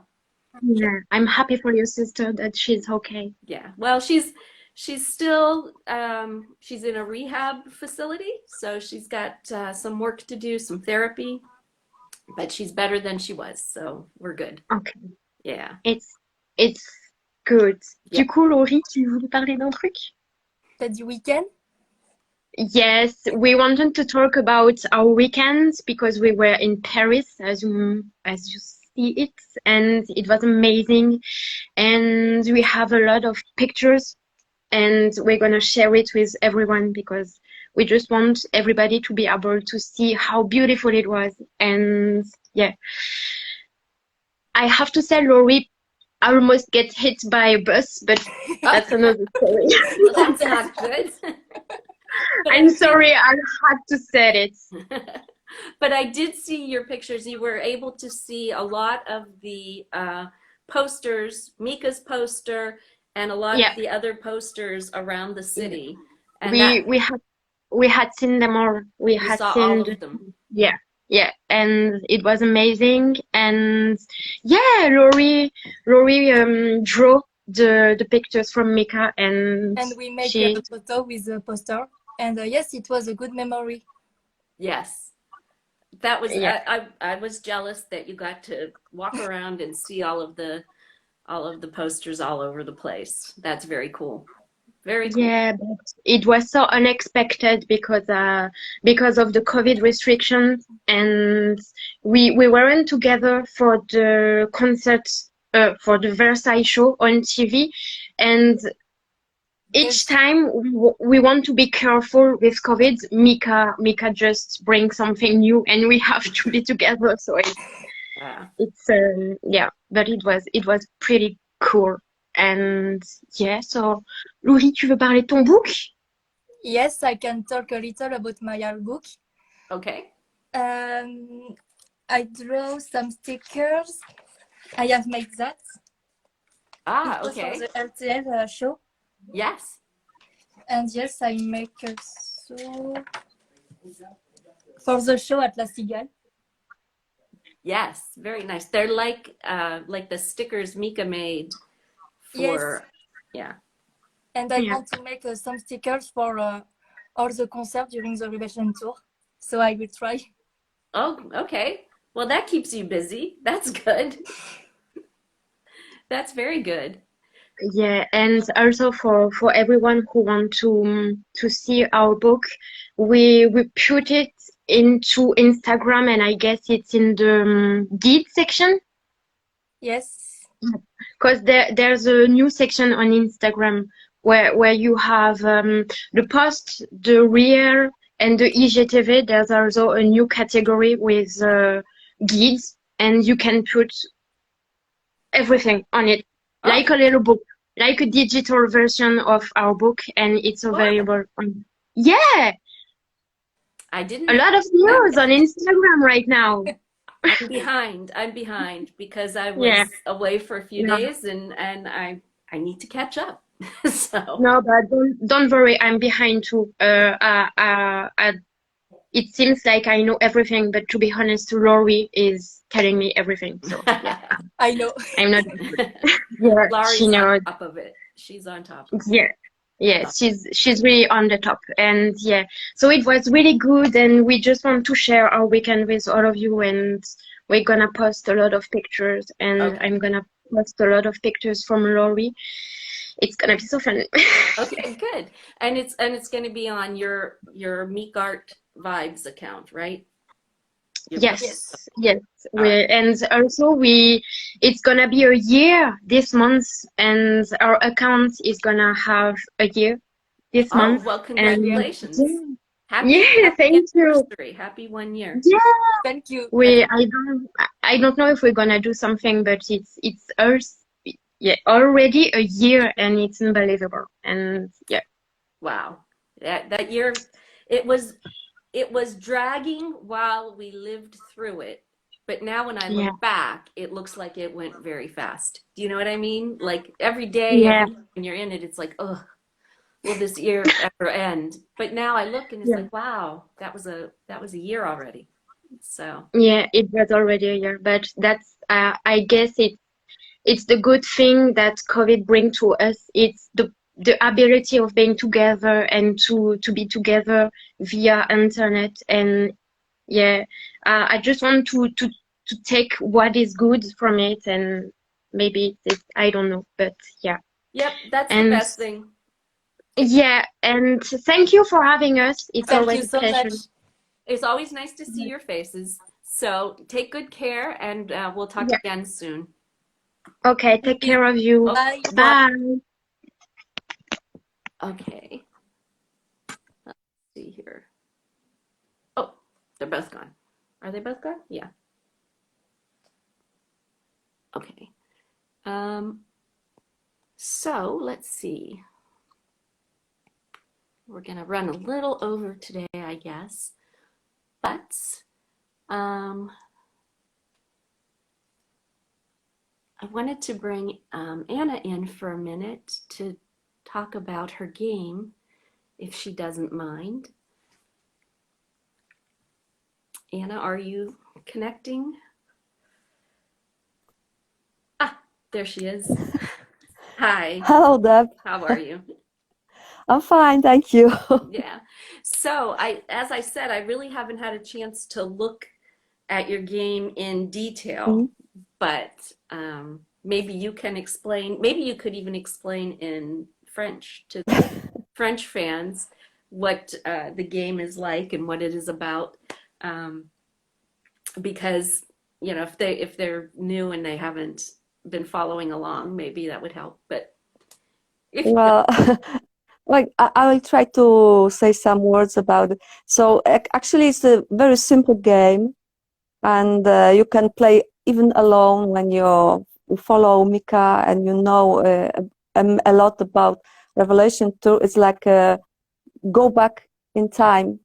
yeah. I'm happy for your sister that she's okay. yeah. Well, she's still she's in a rehab facility, so she's got some work to do, some therapy, but she's better than she was, so we're good. Okay, Yeah. it's good. Yeah. Du coup, Laurie, tu voulais parler d'un truc? T'as dit week-end? Yes, we wanted to talk about our weekends because we were in Paris, as you see it, and it was amazing. And we have a lot of pictures, and we're gonna share it with everyone because we just want everybody to be able to see how beautiful it was. And yeah, I have to say, Laurie, I almost get hit by a bus, but that's another story. Well, that's not good. But I'm sorry, I had to say it. But I did see your pictures. You were able to see a lot of the posters, Mika's poster, and a lot Yeah, of the other posters around the city. And we that we had seen them all. We you had saw all seen of them. yeah, yeah, and it was amazing. And yeah, Laurie drew the pictures from Mika, and And we make a she photo with the poster. And yes, it was a good memory. Yes. That was yeah. I was jealous that you got to walk around and see all of the posters all over the place. That's very cool. Very cool. Yeah, but it was so unexpected because of the COVID restrictions, and we weren't together for the concert for the Versailles show on TV, and each Yes. time we want to be careful with COVID. Mika just brings something new, and we have to be together. So it's yeah, but it was pretty cool. And yeah, so Laurie, tu veux parler de ton book? Yes, I can talk a little about my art book. Okay. I draw some stickers. I have made that. Ah, It was for okay. the LTL show. Yes. And yes, I make also for the show at La Cigale. Yes, very nice. They're like the stickers Mika made for yeah. And I Yeah. want to make some stickers for all the concerts during the Revelation tour. So I will try. Oh, okay. Well, that keeps you busy. That's good. That's very good. Yeah, and also for everyone who want to see our book, we put it into Instagram, and I guess it's in the guide section. Yes. Because there's a new section on Instagram where you have the post, the real, and the IGTV. There's also a new category with guides, and you can put everything on it, like a little book, like a digital version of our book, and it's What? available on. Yeah, I didn't a know lot of news on Instagram right now. I'm behind. I'm behind because I Yeah. was away for a few No. days and I need to catch up. So No, but don't worry, I'm behind too. It seems like I know everything, but to be honest, Laurie is telling me everything. So yeah, I know. I'm not. Yeah, Laurie's she knows. on top of it. She's on top of it. Yeah, yeah, she's really on the top, and yeah, so it was really good, and we just want to share our weekend with all of you, and we're gonna post a lot of pictures, and Okay. I'm gonna post a lot of pictures from Laurie. It's gonna be so fun. Okay, good. And it's going to be on your Meek Art Vibes account, right? Your Yes, post. yes. All right. And also it's gonna be a year this month, and our account is gonna have a year this Oh, month. well, And congratulations. yeah, Happy thank you. anniversary. Happy 1 year. Yeah, Thank you. I don't know if we're gonna do something, but it's us. Yeah, already a year, and it's unbelievable. And yeah, Wow. That year it was dragging while we lived through it. But now when I look yeah, back, it looks like it went very fast. Do you know what I mean? Like every day, yeah, when you're in it, it's like, oh, will this year ever end? But now I look and it's yeah. like, wow, that was a year already. So Yeah, it was already a year, but that's I guess it's the good thing that COVID bring to us. It's the ability of being together and to be together via internet. And yeah, I just want to take what is good from it, and maybe I don't know, but yeah. yep, that's the And best thing. Yeah, and thank you for having us. It's Thank you always a so pleasure. much. It's always nice to see your faces. So take good care, and we'll talk Yeah. again soon. Okay, take care of you. Bye. Bye. Okay. Let's see here. Oh, they're both gone. Are they both gone? Yeah. Okay. So let's see. We're gonna run a little over today, I guess, but um, I wanted to bring Anna in for a minute to talk about her game, if she doesn't mind. Anna, are you connecting? Ah, there she is. Hi, Hello, Deb. how are you? I'm fine, thank you. Yeah. So as I said, I really haven't had a chance to look at your game in detail, but maybe you can explain, maybe you could even explain in French to the French fans what the game is like and what it is about. Because, you know, if they're new and they haven't been following along, maybe that would help. But if you Well, like I will try to say some words about it. So actually, it's a very simple game, and you can play even alone when you follow Mika and you know a lot about Revelation 2. It's like go back in time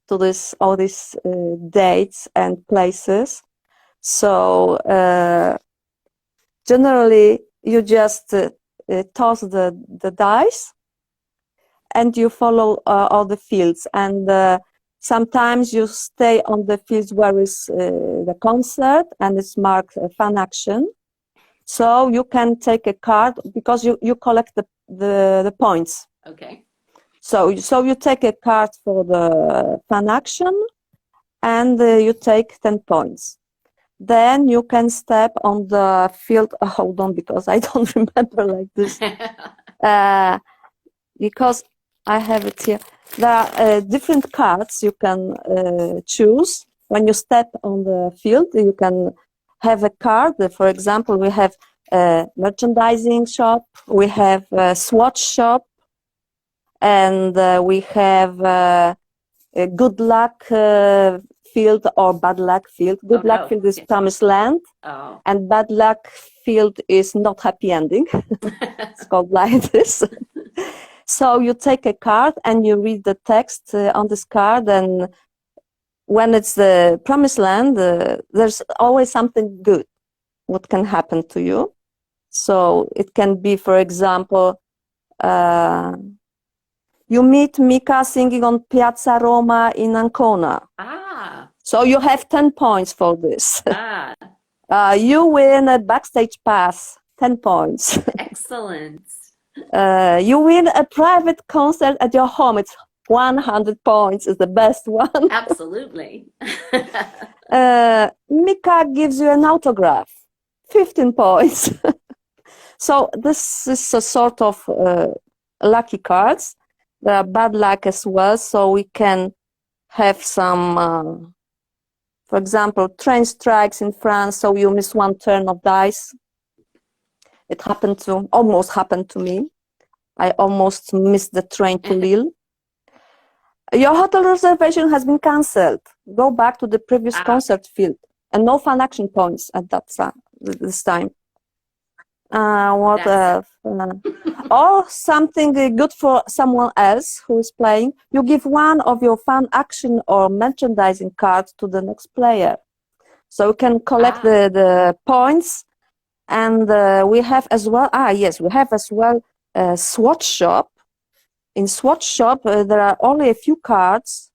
to all these dates and places. So generally, you just toss the dice and you follow all the fields. And sometimes you stay on the fields where is the concert and it's marked fan action. So you can take a card because you collect the points. Okay. So you take a card for the fan action and you take 10 points. Then you can step on the field. Hold on, because I don't remember like this. Because I have it here. There are different cards you can choose. When you step on the field, you can have a card. For example, we have a merchandising shop, we have a swatch shop, and we have a good luck field or bad luck field. Good luck no. field is Yes. promised land, Oh. and bad luck field is not happy ending. It's called like this. So you take a card and you read the text on this card, and when it's the promised land, there's always something good what can happen to you. So it can be, for example, you meet Mika singing on Piazza Roma in Ancona. Ah. So you have 10 points for this. Ah. You win a backstage pass, 10 points. Excellent. You win a private concert at your home. It's 100 points is the best one. Absolutely. Mika gives you an autograph, 15 points. So this is a sort of lucky cards. There are bad luck as well, so we can have some, for example, train strikes in France, so you miss one turn of dice. It almost happened to me. I almost missed the train to Lille. Your hotel reservation has been cancelled. Go back to the previous concert field. And no fan action points at this time. What else? Or something good for someone else who is playing. You give one of your fan action or merchandising cards to the next player. So you can collect the points. And we have as well, we have as well a swatch shop. In swatch shop, there are only a few cards,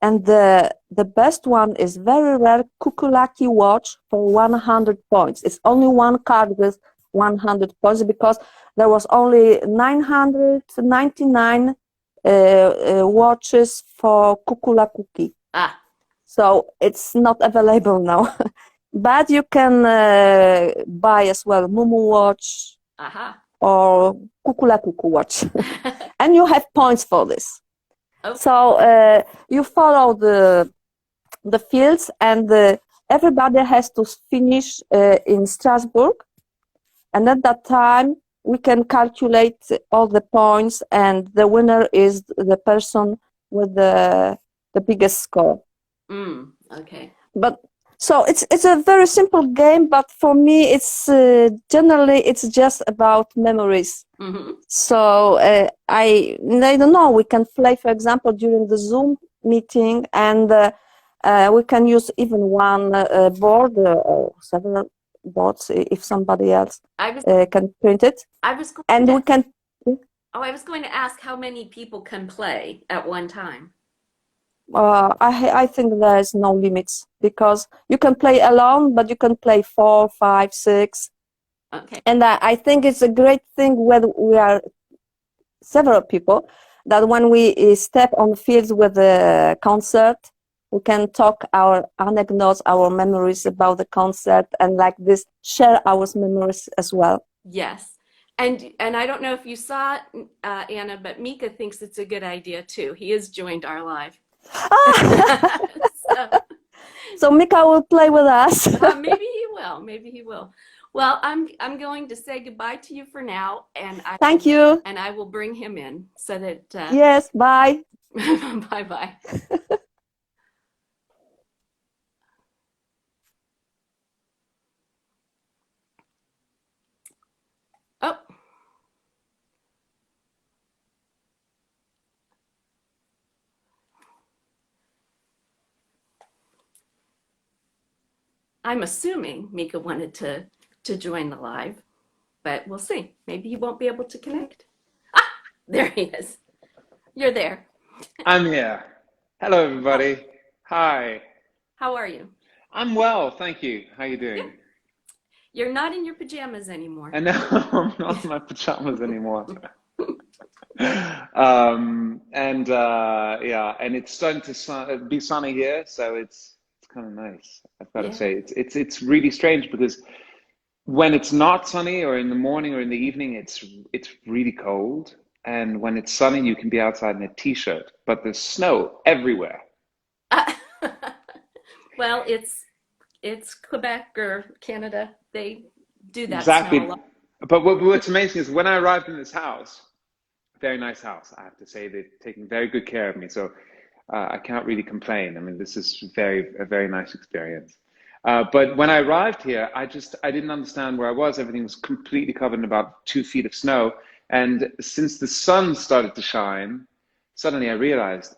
and the best one is very rare Kukulaki watch for 100 points. It's only one card with 100 points because there was only 999 watches for Kukulakuki. So it's not available now. But you can buy as well Mumu watch or Kukulakuku watch. and you have points for this. Okay. So you follow the fields, and everybody has to finish in Strasbourg, and at that time we can calculate all the points, and the winner is the person with the biggest score. Okay. But so it's a very simple game, but for me it's generally it's just about memories. So I don't know, we can play, for example, during the Zoom meeting, and we can use even one board or several boards if somebody else can print it. I was going and to, we can. I was going to ask how many people can play at one time. I think there is no limits, because you can play alone, but you can play 4, 5, 6. Okay. And I think it's a great thing when we are several people, that when we step on the fields with the concert, we can talk our anecdotes, our memories about the concert, and like this, share our memories as well. Yes. And I don't know if you saw it, Anna, but Mika thinks it's a good idea too. He has joined our live. So Mika will play with us. Maybe he will. Maybe he will. Well, I'm going to say goodbye to you for now, and Thank you. And I will bring him in so that. Yes. Bye. Bye bye. Oh. I'm assuming Mika wanted to join the live, but we'll see. Maybe he won't be able to connect. Ah, there he is. You're there. I'm here. Hello, everybody. Hi. How are you? I'm well, thank you. How you doing? Good. You're not in your pajamas anymore. I know, I'm not in my pajamas anymore. And it's starting to be sunny here, so it's kind of nice. I've got to say, it's really strange, because when it's not sunny, or in the morning or in the evening, it's really cold. And when it's sunny, you can be outside in a t-shirt, but there's snow everywhere. Well, it's Quebec or Canada. They do that Exactly. snow a lot. But what's amazing is when I arrived in this house, very nice house, I have to say, they've taken very good care of me. So I can't really complain. I mean, this is a very nice experience. But when I arrived here, I didn't understand where I was. Everything was completely covered in about 2 feet of snow. And since the sun started to shine, suddenly I realized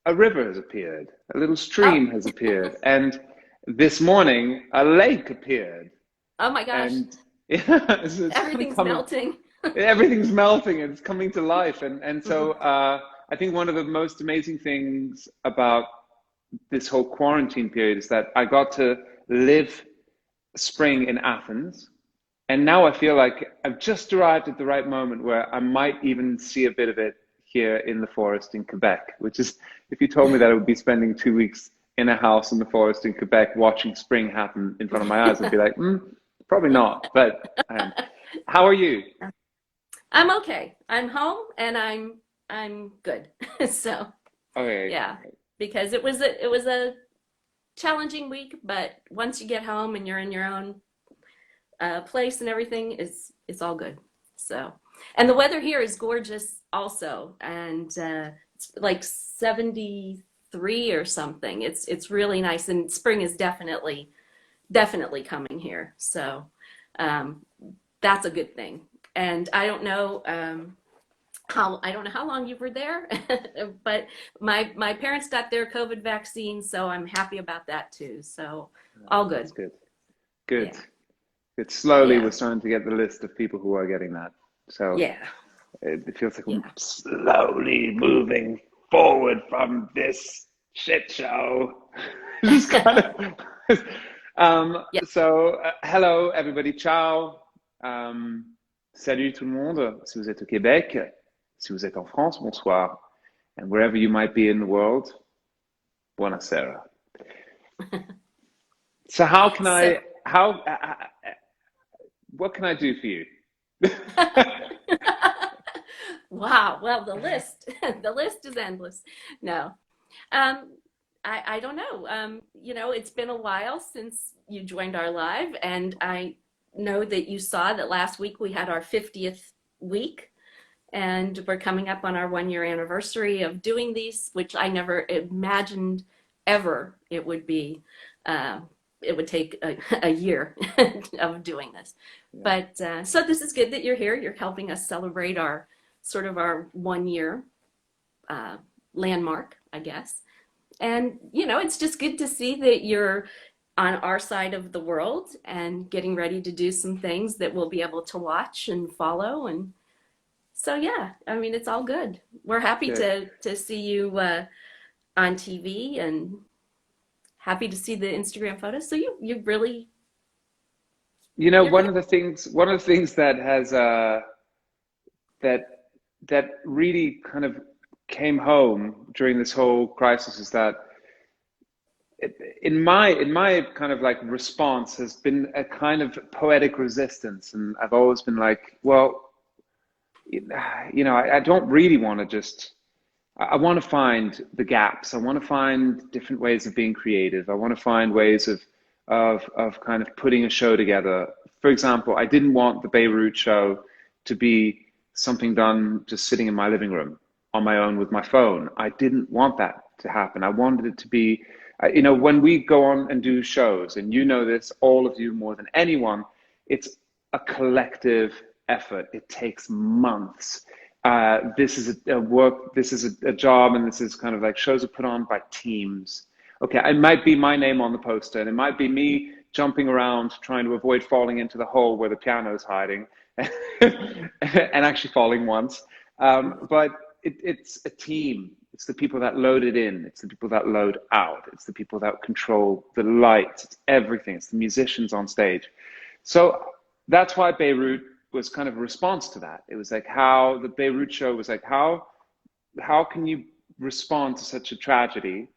a river has appeared, a little stream has appeared. And this morning, a lake appeared. Oh my gosh. And it's everything's melting. Everything's melting, and it's coming to life. And so I think one of the most amazing things about this whole quarantine period is that I got to live spring in Athens. And now I feel like I've just arrived at the right moment where I might even see a bit of it here in the forest in Quebec, which is, if you told me that I would be spending 2 weeks in a house in the forest in Quebec watching spring happen in front of my eyes, I'd be like, probably not. But how are you? I'm okay. I'm home and I'm good. So okay. Yeah, because it was a challenging week, but once you get home and you're in your own place and everything, it's all good. So, and the weather here is gorgeous also, and it's like 73 or something. It's really nice, and spring is definitely coming here. So that's a good thing. And I don't know how long you were there, but my parents got their COVID vaccine, so I'm happy about that too. So all good. That's good. Good. Yeah. It's slowly we're starting to get the list of people who are getting that. So yeah, it feels like we're slowly moving forward from this shit show. Just kind of. So hello everybody, ciao. Salut tout le monde. Si vous êtes au Québec, si vous êtes en France, bonsoir. And wherever you might be in the world, buonasera. So what can I do for you? Well, Wow. Well, the list, the list is endless. No, I don't know. You know, it's been a while since you joined our live, and I know that you saw that last week we had our 50th week, and we're coming up on our 1 year anniversary of doing these, which I never imagined ever it would be. It would take a year of doing this. But so this is good that you're here. You're helping us celebrate our sort of our 1 year landmark, I guess. And, you know, it's just good to see that you're on our side of the world and getting ready to do some things that we'll be able to watch and follow. And so, yeah, I mean, it's all good. We're happy to see you on TV and happy to see the Instagram photos. So you really, You know, you're one good. of the things that has that really kind of came home during this whole crisis is that in my kind of like response has been a kind of poetic resistance, and I've always been like, well, you know, I don't really want to just. I want to find the gaps. I want to find different ways of being creative. I want to find ways of kind of putting a show together. For example, I didn't want the Beirut show to be something done just sitting in my living room on my own with my phone. I didn't want that to happen. I wanted it to be, you know, when we go on and do shows, and you know this, all of you more than anyone, it's a collective effort. It takes months. This is a work, this is a job, and this is kind of like shows are put on by teams. Okay, it might be my name on the poster, and it might be me jumping around trying to avoid falling into the hole where the piano is hiding, and actually falling once. But it's a team. It's the people that load it in. It's the people that load out. It's the people that control the lights. It's everything. It's the musicians on stage. So that's why Beirut was kind of a response to that. It was like how the Beirut show was like, how can you respond to such a tragedy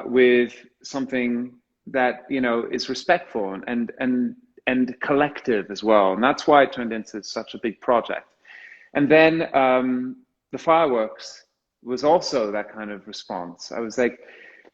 with something that, you know, is respectful and collective as well. And that's why it turned into such a big project. And then the fireworks was also that kind of response. I was like,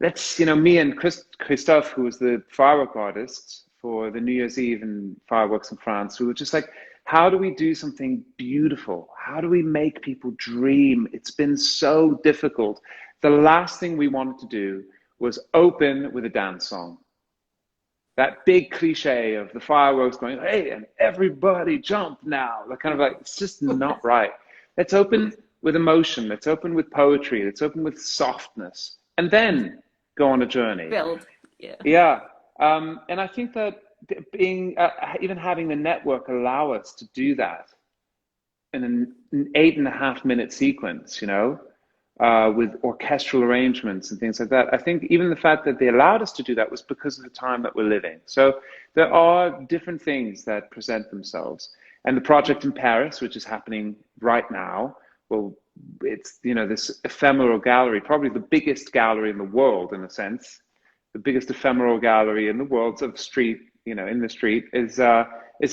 let's, you know, me and Christophe, who was the firework artist for the New Year's Eve and fireworks in France, we were just like, how do we do something beautiful? How do we make people dream? It's been so difficult. The last thing we wanted to do was open with a dance song. That big cliche of the fireworks going, hey, and everybody jump now. Like kind of like, it's just not right. Let's open with emotion. Let's open with poetry. Let's open with softness, and then go on a journey. Build. Yeah. Yeah. And I think that being even having the network allow us to do that in an 8.5 minute sequence, you know, with orchestral arrangements and things like that. I think even the fact that they allowed us to do that was because of the time that we're living. So there are different things that present themselves. And the project in Paris, which is happening right now, well, it's, you know, this ephemeral gallery, probably the biggest gallery in the world in a sense, the biggest ephemeral gallery in the world of street, you know, in the street is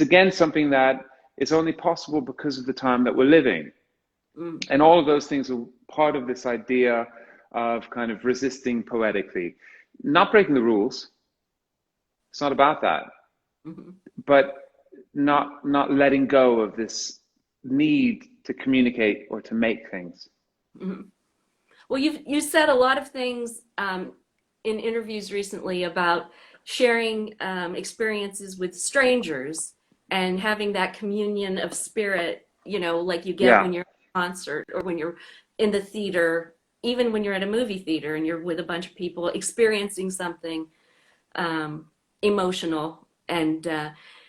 again something that is only possible because of the time that we're living. And all of those things are part of this idea of kind of resisting poetically, not breaking the rules. It's not about that, but not letting go of this need to communicate or to make things. Well, you said a lot of things in interviews recently about sharing experiences with strangers and having that communion of spirit, you know, like you get when you're at a concert or when you're in the theater, even when you're at a movie theater and you're with a bunch of people experiencing something emotional, and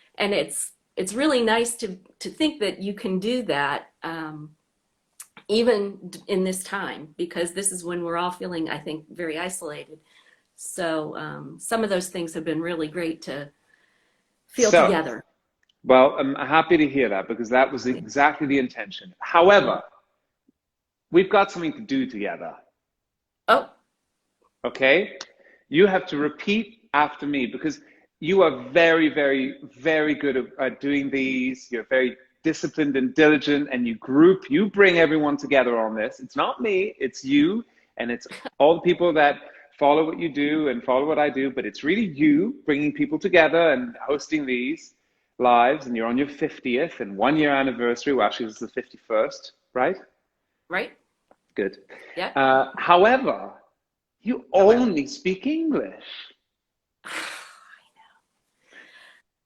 it's really nice to think that you can do that even in this time, because this is when we're all feeling, I think, very isolated. So some of those things have been really great to feel together. Well, I'm happy to hear that, because that was exactly the intention. However, we've got something to do together. Oh. Okay? You have to repeat after me, because you are very, very, very good at doing these. You're very disciplined and diligent, and you bring everyone together on this. It's not me, it's you, and it's all the people that follow what you do and follow what I do, but it's really you bringing people together and hosting these lives, and you're on your 50th and 1 year anniversary. Well, actually, this is the 51st, right? Right? Good. Yeah. However, you only speak English.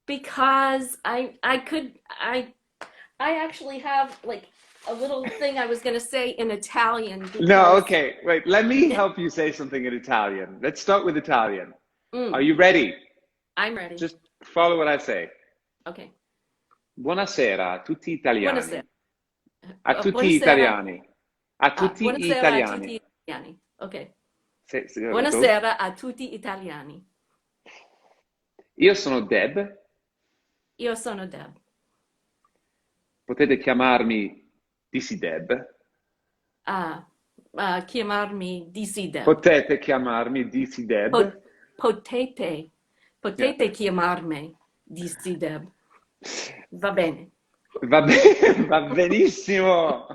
Because I actually have like a little thing I was going to say in Italian. No, okay, wait, let me help you say something in Italian. Let's start with Italian. Are you ready? I'm ready. Just follow what I say. Okay. Buonasera a tutti italiani. Buonasera. A tutti Buonasera. italiani. A tutti Buonasera italiani. a tutti italiani. Ok. Go. Buonasera a tutti italiani. Io sono Deb. Io sono Deb. Potete chiamarmi DC Deb. Chiamarmi DC Deb. Potete chiamarmi DC Deb. Potete chiamarmi DC Deb. Va bene. Va benissimo.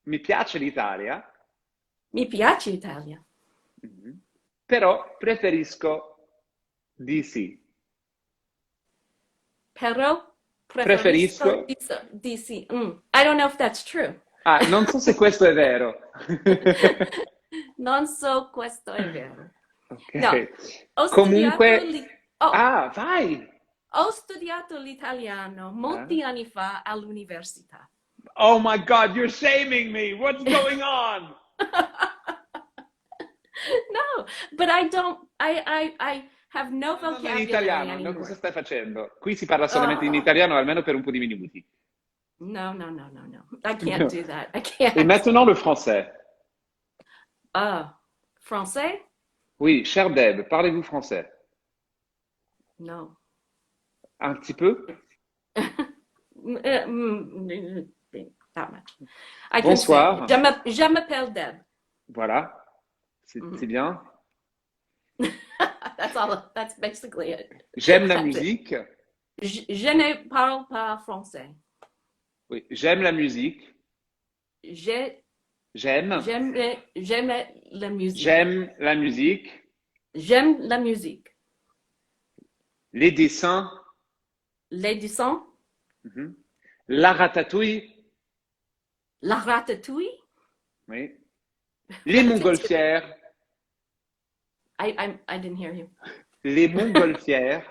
Mi piace l'Italia. Mi piace l'Italia. Però preferisco DC. Però preferisco DC. I don't know if that's true. Non so se questo è vero. Non so, questo è vero. Okay. No, Comunque... vai! Ho studiato l'italiano molti anni fa all'università. Oh my God, you're shaming me! What's going on? No, but I have no vocabulary In italiano, anymore. no, cosa stai facendo? Qui si parla solamente in italiano, almeno per un po' di minuti. No. I can't do that. I can't. Et maintenant le français. Français? Oui, cher Deb, parlez-vous français? No. Un petit peu? Not much. I can Bonsoir. say, je m'appelle Deb. Voilà, c'est bien. That's basically it. J'aime la That's it. musique. Je ne parle pas français. Oui, j'aime la musique. J'aime J'aime. la musique. J'aime la musique. J'aime la musique. Les dessins. Les dessins. La ratatouille. La ratatouille. Oui. Les montgolfières. I didn't hear you. Les montgolfières.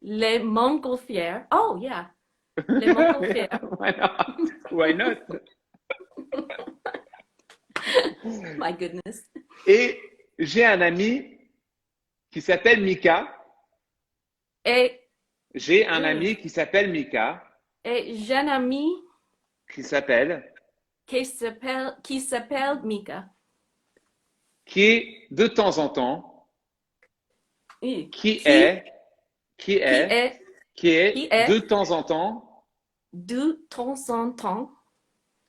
Les montgolfières. Oh, yeah. Les montgolfières. Why not? My goodness. Et j'ai un ami qui s'appelle Mika. J'ai un ami qui s'appelle Mika. Et j'ai un ami qui s'appelle Mika. Qui est de temps en temps. Qui est de temps en temps. De temps en temps.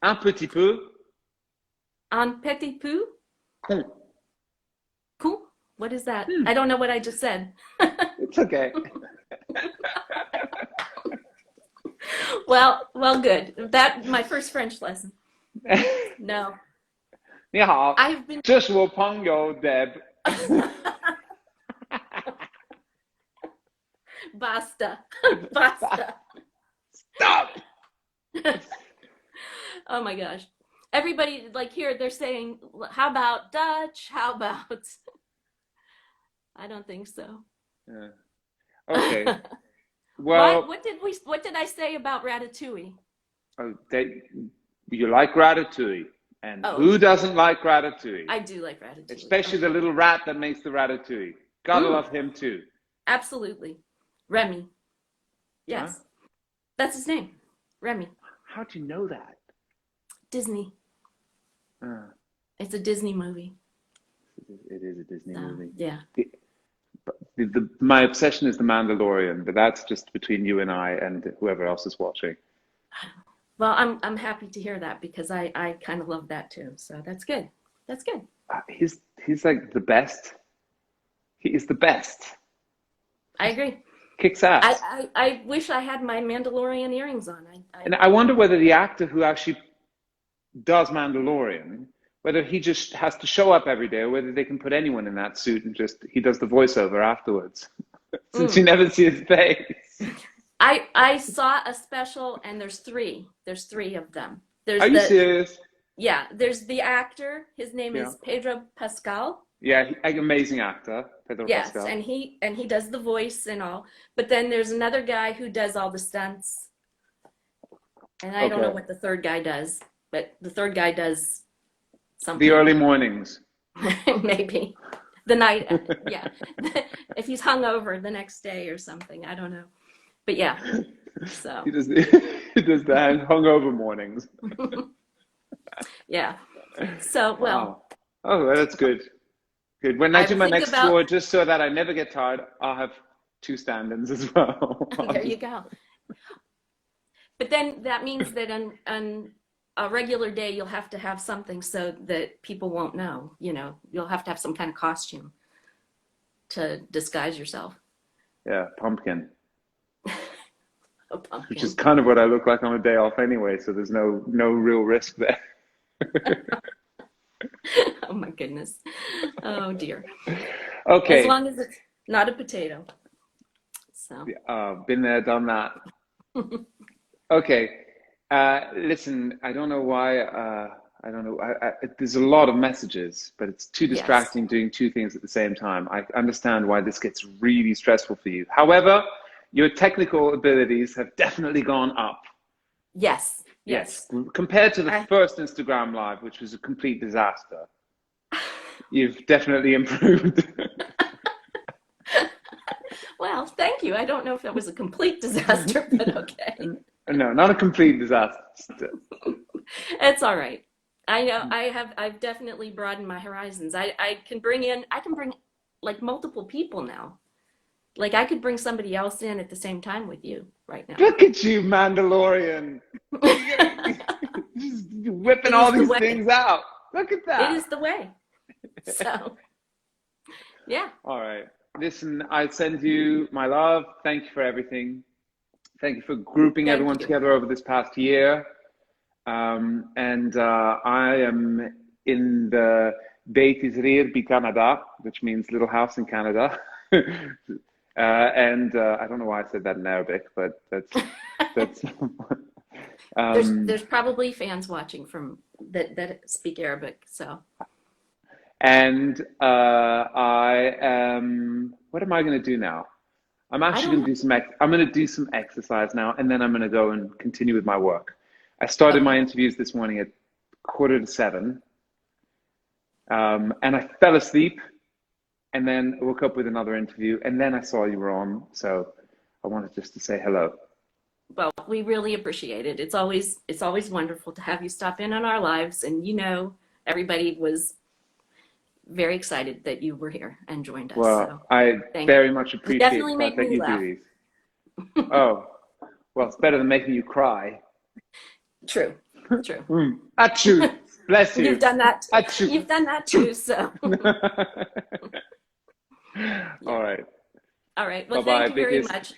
Un petit peu. Un petit peu. Con. Con? What is that? I don't know what I just said. It's okay. Well, good. That my first French lesson. No. 你好， I've been 这是我朋友 Deb。 Basta. Stop. Oh my gosh. Everybody, like here, they're saying, how about Dutch? How about... I don't think so. Okay. Well, what did I say about ratatouille? You like ratatouille. And who doesn't like ratatouille? I do like ratatouille. Especially the little rat that makes the ratatouille. Gotta love him too. Absolutely. Remy. Yes. Huh? That's his name. Remy. How'd you know that? Disney. It's a Disney movie. It is a Disney movie. Yeah. My obsession is the Mandalorian, but that's just between you and I and whoever else is watching. Well, I'm happy to hear that because I kind of love that too. So that's good. That's good. He's like the best. He is the best. I agree. Kicks ass. I wish I had my Mandalorian earrings on. And I wonder whether the actor who actually does Mandalorian, whether he just has to show up every day, or whether they can put anyone in that suit and just he does the voiceover afterwards, since you never see his face. I saw a special, and there's three. There's three of them. Are you serious? Yeah, there's the actor. His name is Pedro Pascal. Yeah, amazing actor, Pedro Pascal. Yes, and he does the voice and all. But then there's another guy who does all the stunts. And I don't know what the third guy does, but the third guy does something. The early mornings. Maybe. The night, yeah. If he's hungover the next day or something, I don't know. But yeah, so. He does the hungover mornings. Yeah. So, well. Wow. Oh, well, that's good. Good. When I do my next tour, just so that I never get tired, I'll have 2 stand-ins as well. There you go. But then that means that on a regular day, you'll have to have something so that people won't know. You know, you'll have to have some kind of costume to disguise yourself. Yeah, pumpkin. A pumpkin. Which is kind of what I look like on a day off anyway, so there's no real risk there. Oh my goodness. Oh dear. Okay. As long as it's not a potato. So. Been there, done that. Okay. Listen, I don't know why. I don't know. There's a lot of messages, but it's too distracting doing 2 things at the same time. I understand why this gets really stressful for you. However, your technical abilities have definitely gone up. Yes. Compared to the first Instagram Live, which was a complete disaster, you've definitely improved. Well, thank you. I don't know if that was a complete disaster, but okay. No, not a complete disaster. It's all right. I know I've definitely broadened my horizons. I can bring like multiple people now. Like I could bring somebody else in at the same time with you right now. Look at you, Mandalorian. Just whipping all these things out. Look at that. It is the way. So, yeah. All right. Listen, I send you my love. Thank you for everything. Thank you for grouping everyone together over this past year. And I am in the Beit Israel bi Canada, which means little house in Canada. And I don't know why I said that in Arabic, but that's there's probably fans watching from that speak Arabic, so. And I am. What am I going to do now? I'm actually going to do some. I'm going to do some exercise now, and then I'm going to go and continue with my work. I started my interviews this morning at 6:45, and I fell asleep. And then woke up with another interview, and then I saw you were on, so I wanted just to say hello. Well, we really appreciate it. It's always wonderful to have you stop in on our lives, and everybody was very excited that you were here and joined us. Well, so I very much appreciate definitely make me laugh. Do these. Oh, well, it's better than making you cry. True. Achoo. Bless you. You've done that. Achoo. You've done that too. So. All right. Well, thank you very much.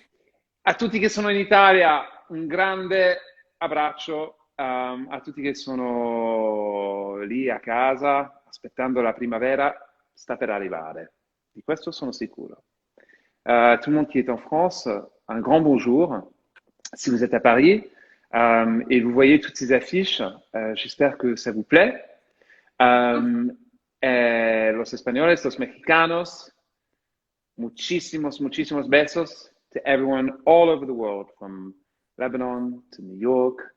A tutti che sono in Italia, un grande abbraccio. A tutti che sono lì a casa, aspettando la primavera, sta per arrivare. Di questo sono sicuro. Tout le monde qui est en France, un grand bonjour. Si vous êtes à Paris et vous voyez toutes ces affiches, j'espère que ça vous plaît. Los españoles, los mexicanos, muchísimos besos to everyone all over the world, from Lebanon to New York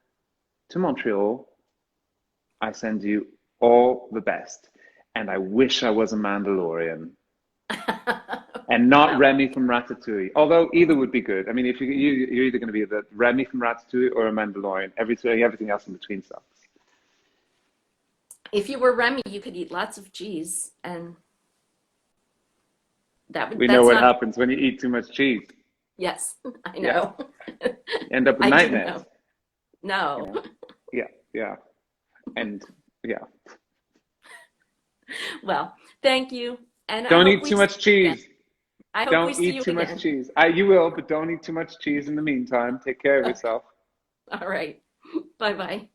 to Montreal. I send you all the best. And I wish I was a Mandalorian. And not Remy from Ratatouille. Although either would be good. I mean, if you're either going to be the Remy from Ratatouille or a Mandalorian. Everything else in between sucks. If you were Remy, you could eat lots of cheese, and we know what happens when you eat too much cheese. Yes, I know. Yeah. End up with nightmares. No. Yeah. And yeah. Well, thank you. And don't eat too much cheese. I hope we Don't see eat you too much again. cheese. You will, but don't eat too much cheese in the meantime. Take care of yourself. All right. Bye-bye.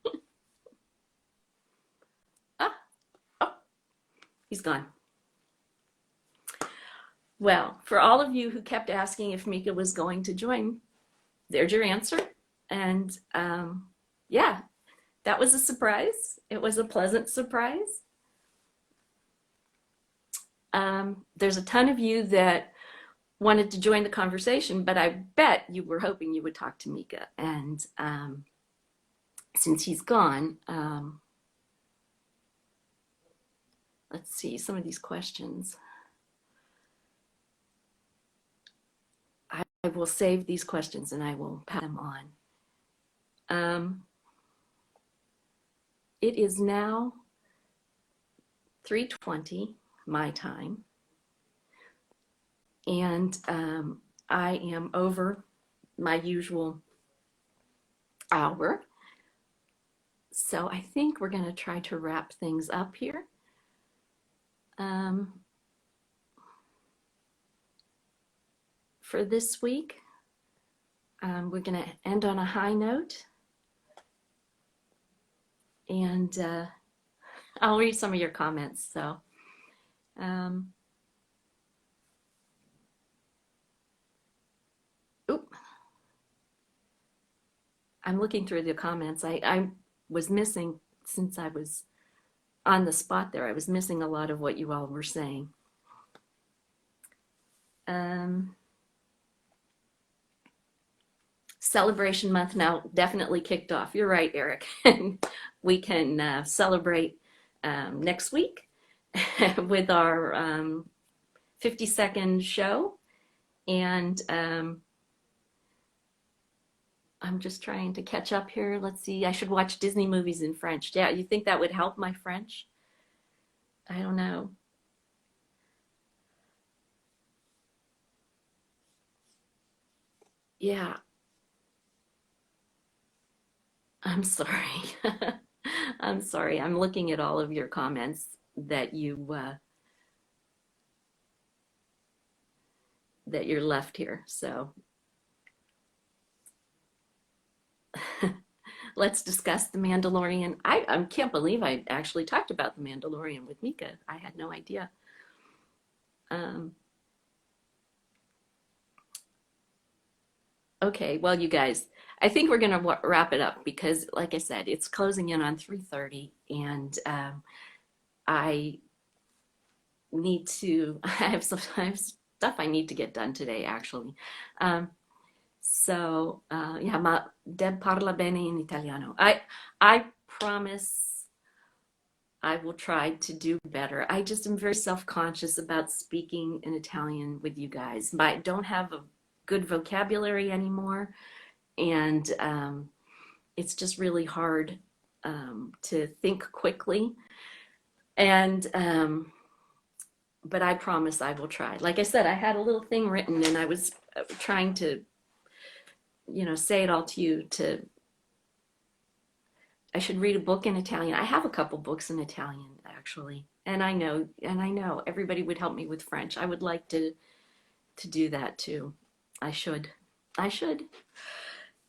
Ah, oh, he's gone. Well, for all of you who kept asking if Mika was going to join, there's your answer. And yeah, that was a surprise. It was a pleasant surprise. There's a ton of you that wanted to join the conversation, but I bet you were hoping you would talk to Mika. And since he's gone, let's see some of these questions. I will save these questions and I will pass them on. It is now 3:20 my time, and I am over my usual hour. So I think we're going to try to wrap things up here. For this week, we're going to end on a high note. And I'll read some of your comments. So, I'm looking through the comments. I was missing, since I was on the spot there, I was missing a lot of what you all were saying. Celebration month now definitely kicked off. You're right, Eric. We can celebrate next week with our 50-second show. And I'm just trying to catch up here. Let's see. I should watch Disney movies in French. Yeah, you think that would help my French? I don't know. Yeah. I'm sorry. I'm sorry. I'm looking at all of your comments that you're left here. So let's discuss The Mandalorian. I can't believe I actually talked about The Mandalorian with Mika. I had no idea. Okay, well, you guys, I think we're going to wrap it up because, like I said, it's closing in on 3:30, and I need to, I have stuff I need to get done today, actually. So, yeah, ma Deb parla bene in italiano. I promise I will try to do better. I just am very self-conscious about speaking in Italian with you guys. I don't have a good vocabulary anymore, and it's just really hard to think quickly. And but I promise I will try. Like I said, I had a little thing written, and I was trying to, say it all to you. I should read a book in Italian. I have a couple books in Italian, actually, and I know everybody would help me with French. I would like to do that too. I should.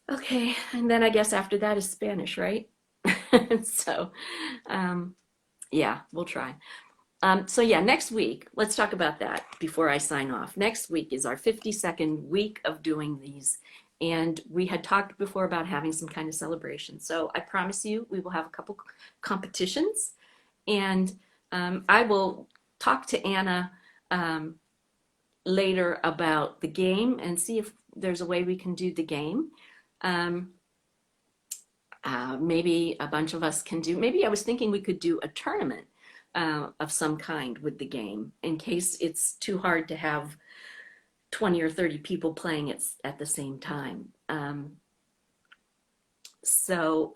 Okay, and then I guess after that is Spanish, right? So, yeah, we'll try. So yeah, next week, let's talk about that before I sign off. Next week is our 52nd week of doing these. And we had talked before about having some kind of celebration. So I promise you, we will have a couple competitions. And I will talk to Anna later about the game and see if there's a way we can do the game. Maybe a bunch of us can do, maybe I was thinking we could do a tournament of some kind with the game in case it's too hard to have 20 or 30 people playing it at the same time. So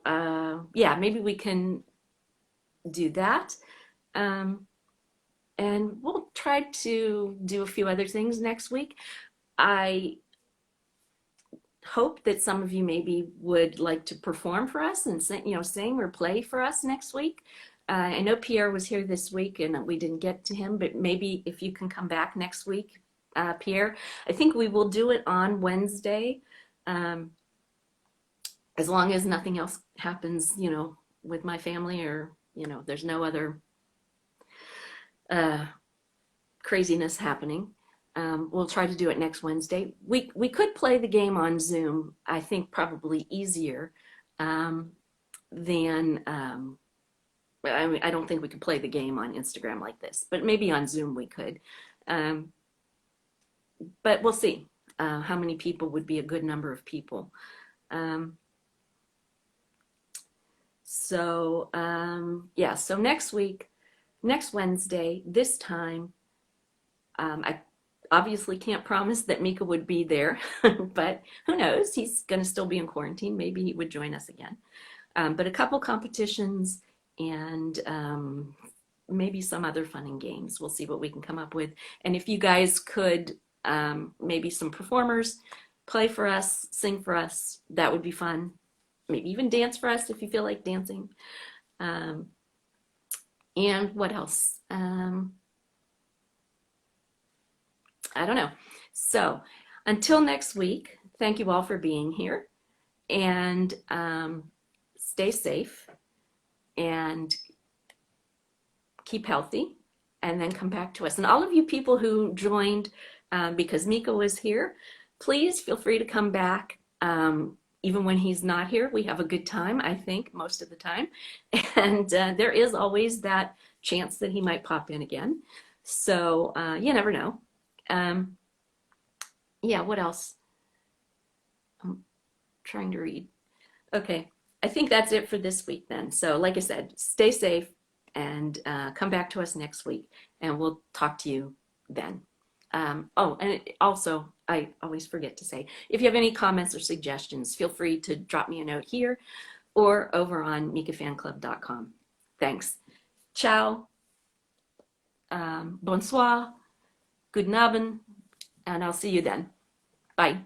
yeah, maybe we can do that. And we'll try to do a few other things next week. I hope that some of you maybe would like to perform for us and sing or play for us next week. I know Pierre was here this week and we didn't get to him, but maybe if you can come back next week, Pierre. I think we will do it on Wednesday, as long as nothing else happens, with my family, or, there's no other craziness happening. We'll try to do it next Wednesday. We could play the game on Zoom. I think probably easier than I don't think we could play the game on Instagram like this, but maybe on Zoom we could. But we'll see how many people would be a good number of people. So next week, next Wednesday, this time, I obviously can't promise that Mika would be there, but who knows? He's going to still be in quarantine. Maybe he would join us again. But a couple competitions and maybe some other fun and games. We'll see what we can come up with. And if you guys could, maybe some performers, play for us, sing for us, that would be fun. Maybe even dance for us if you feel like dancing. And what else? I don't know. So until next week, thank you all for being here, and stay safe and keep healthy, and then come back to us. And all of you people who joined because Mika was here, please feel free to come back. Even when he's not here, we have a good time, I think, most of the time. And there is always that chance that he might pop in again. So you never know. Yeah, what else? I'm trying to read. Okay, I think that's it for this week then. So like I said, stay safe and come back to us next week, and we'll talk to you then. Oh, and also, I always forget to say, if you have any comments or suggestions, feel free to drop me a note here or over on mikafanclub.com. Thanks. Ciao. Bonsoir. Guten Abend. And I'll see you then. Bye.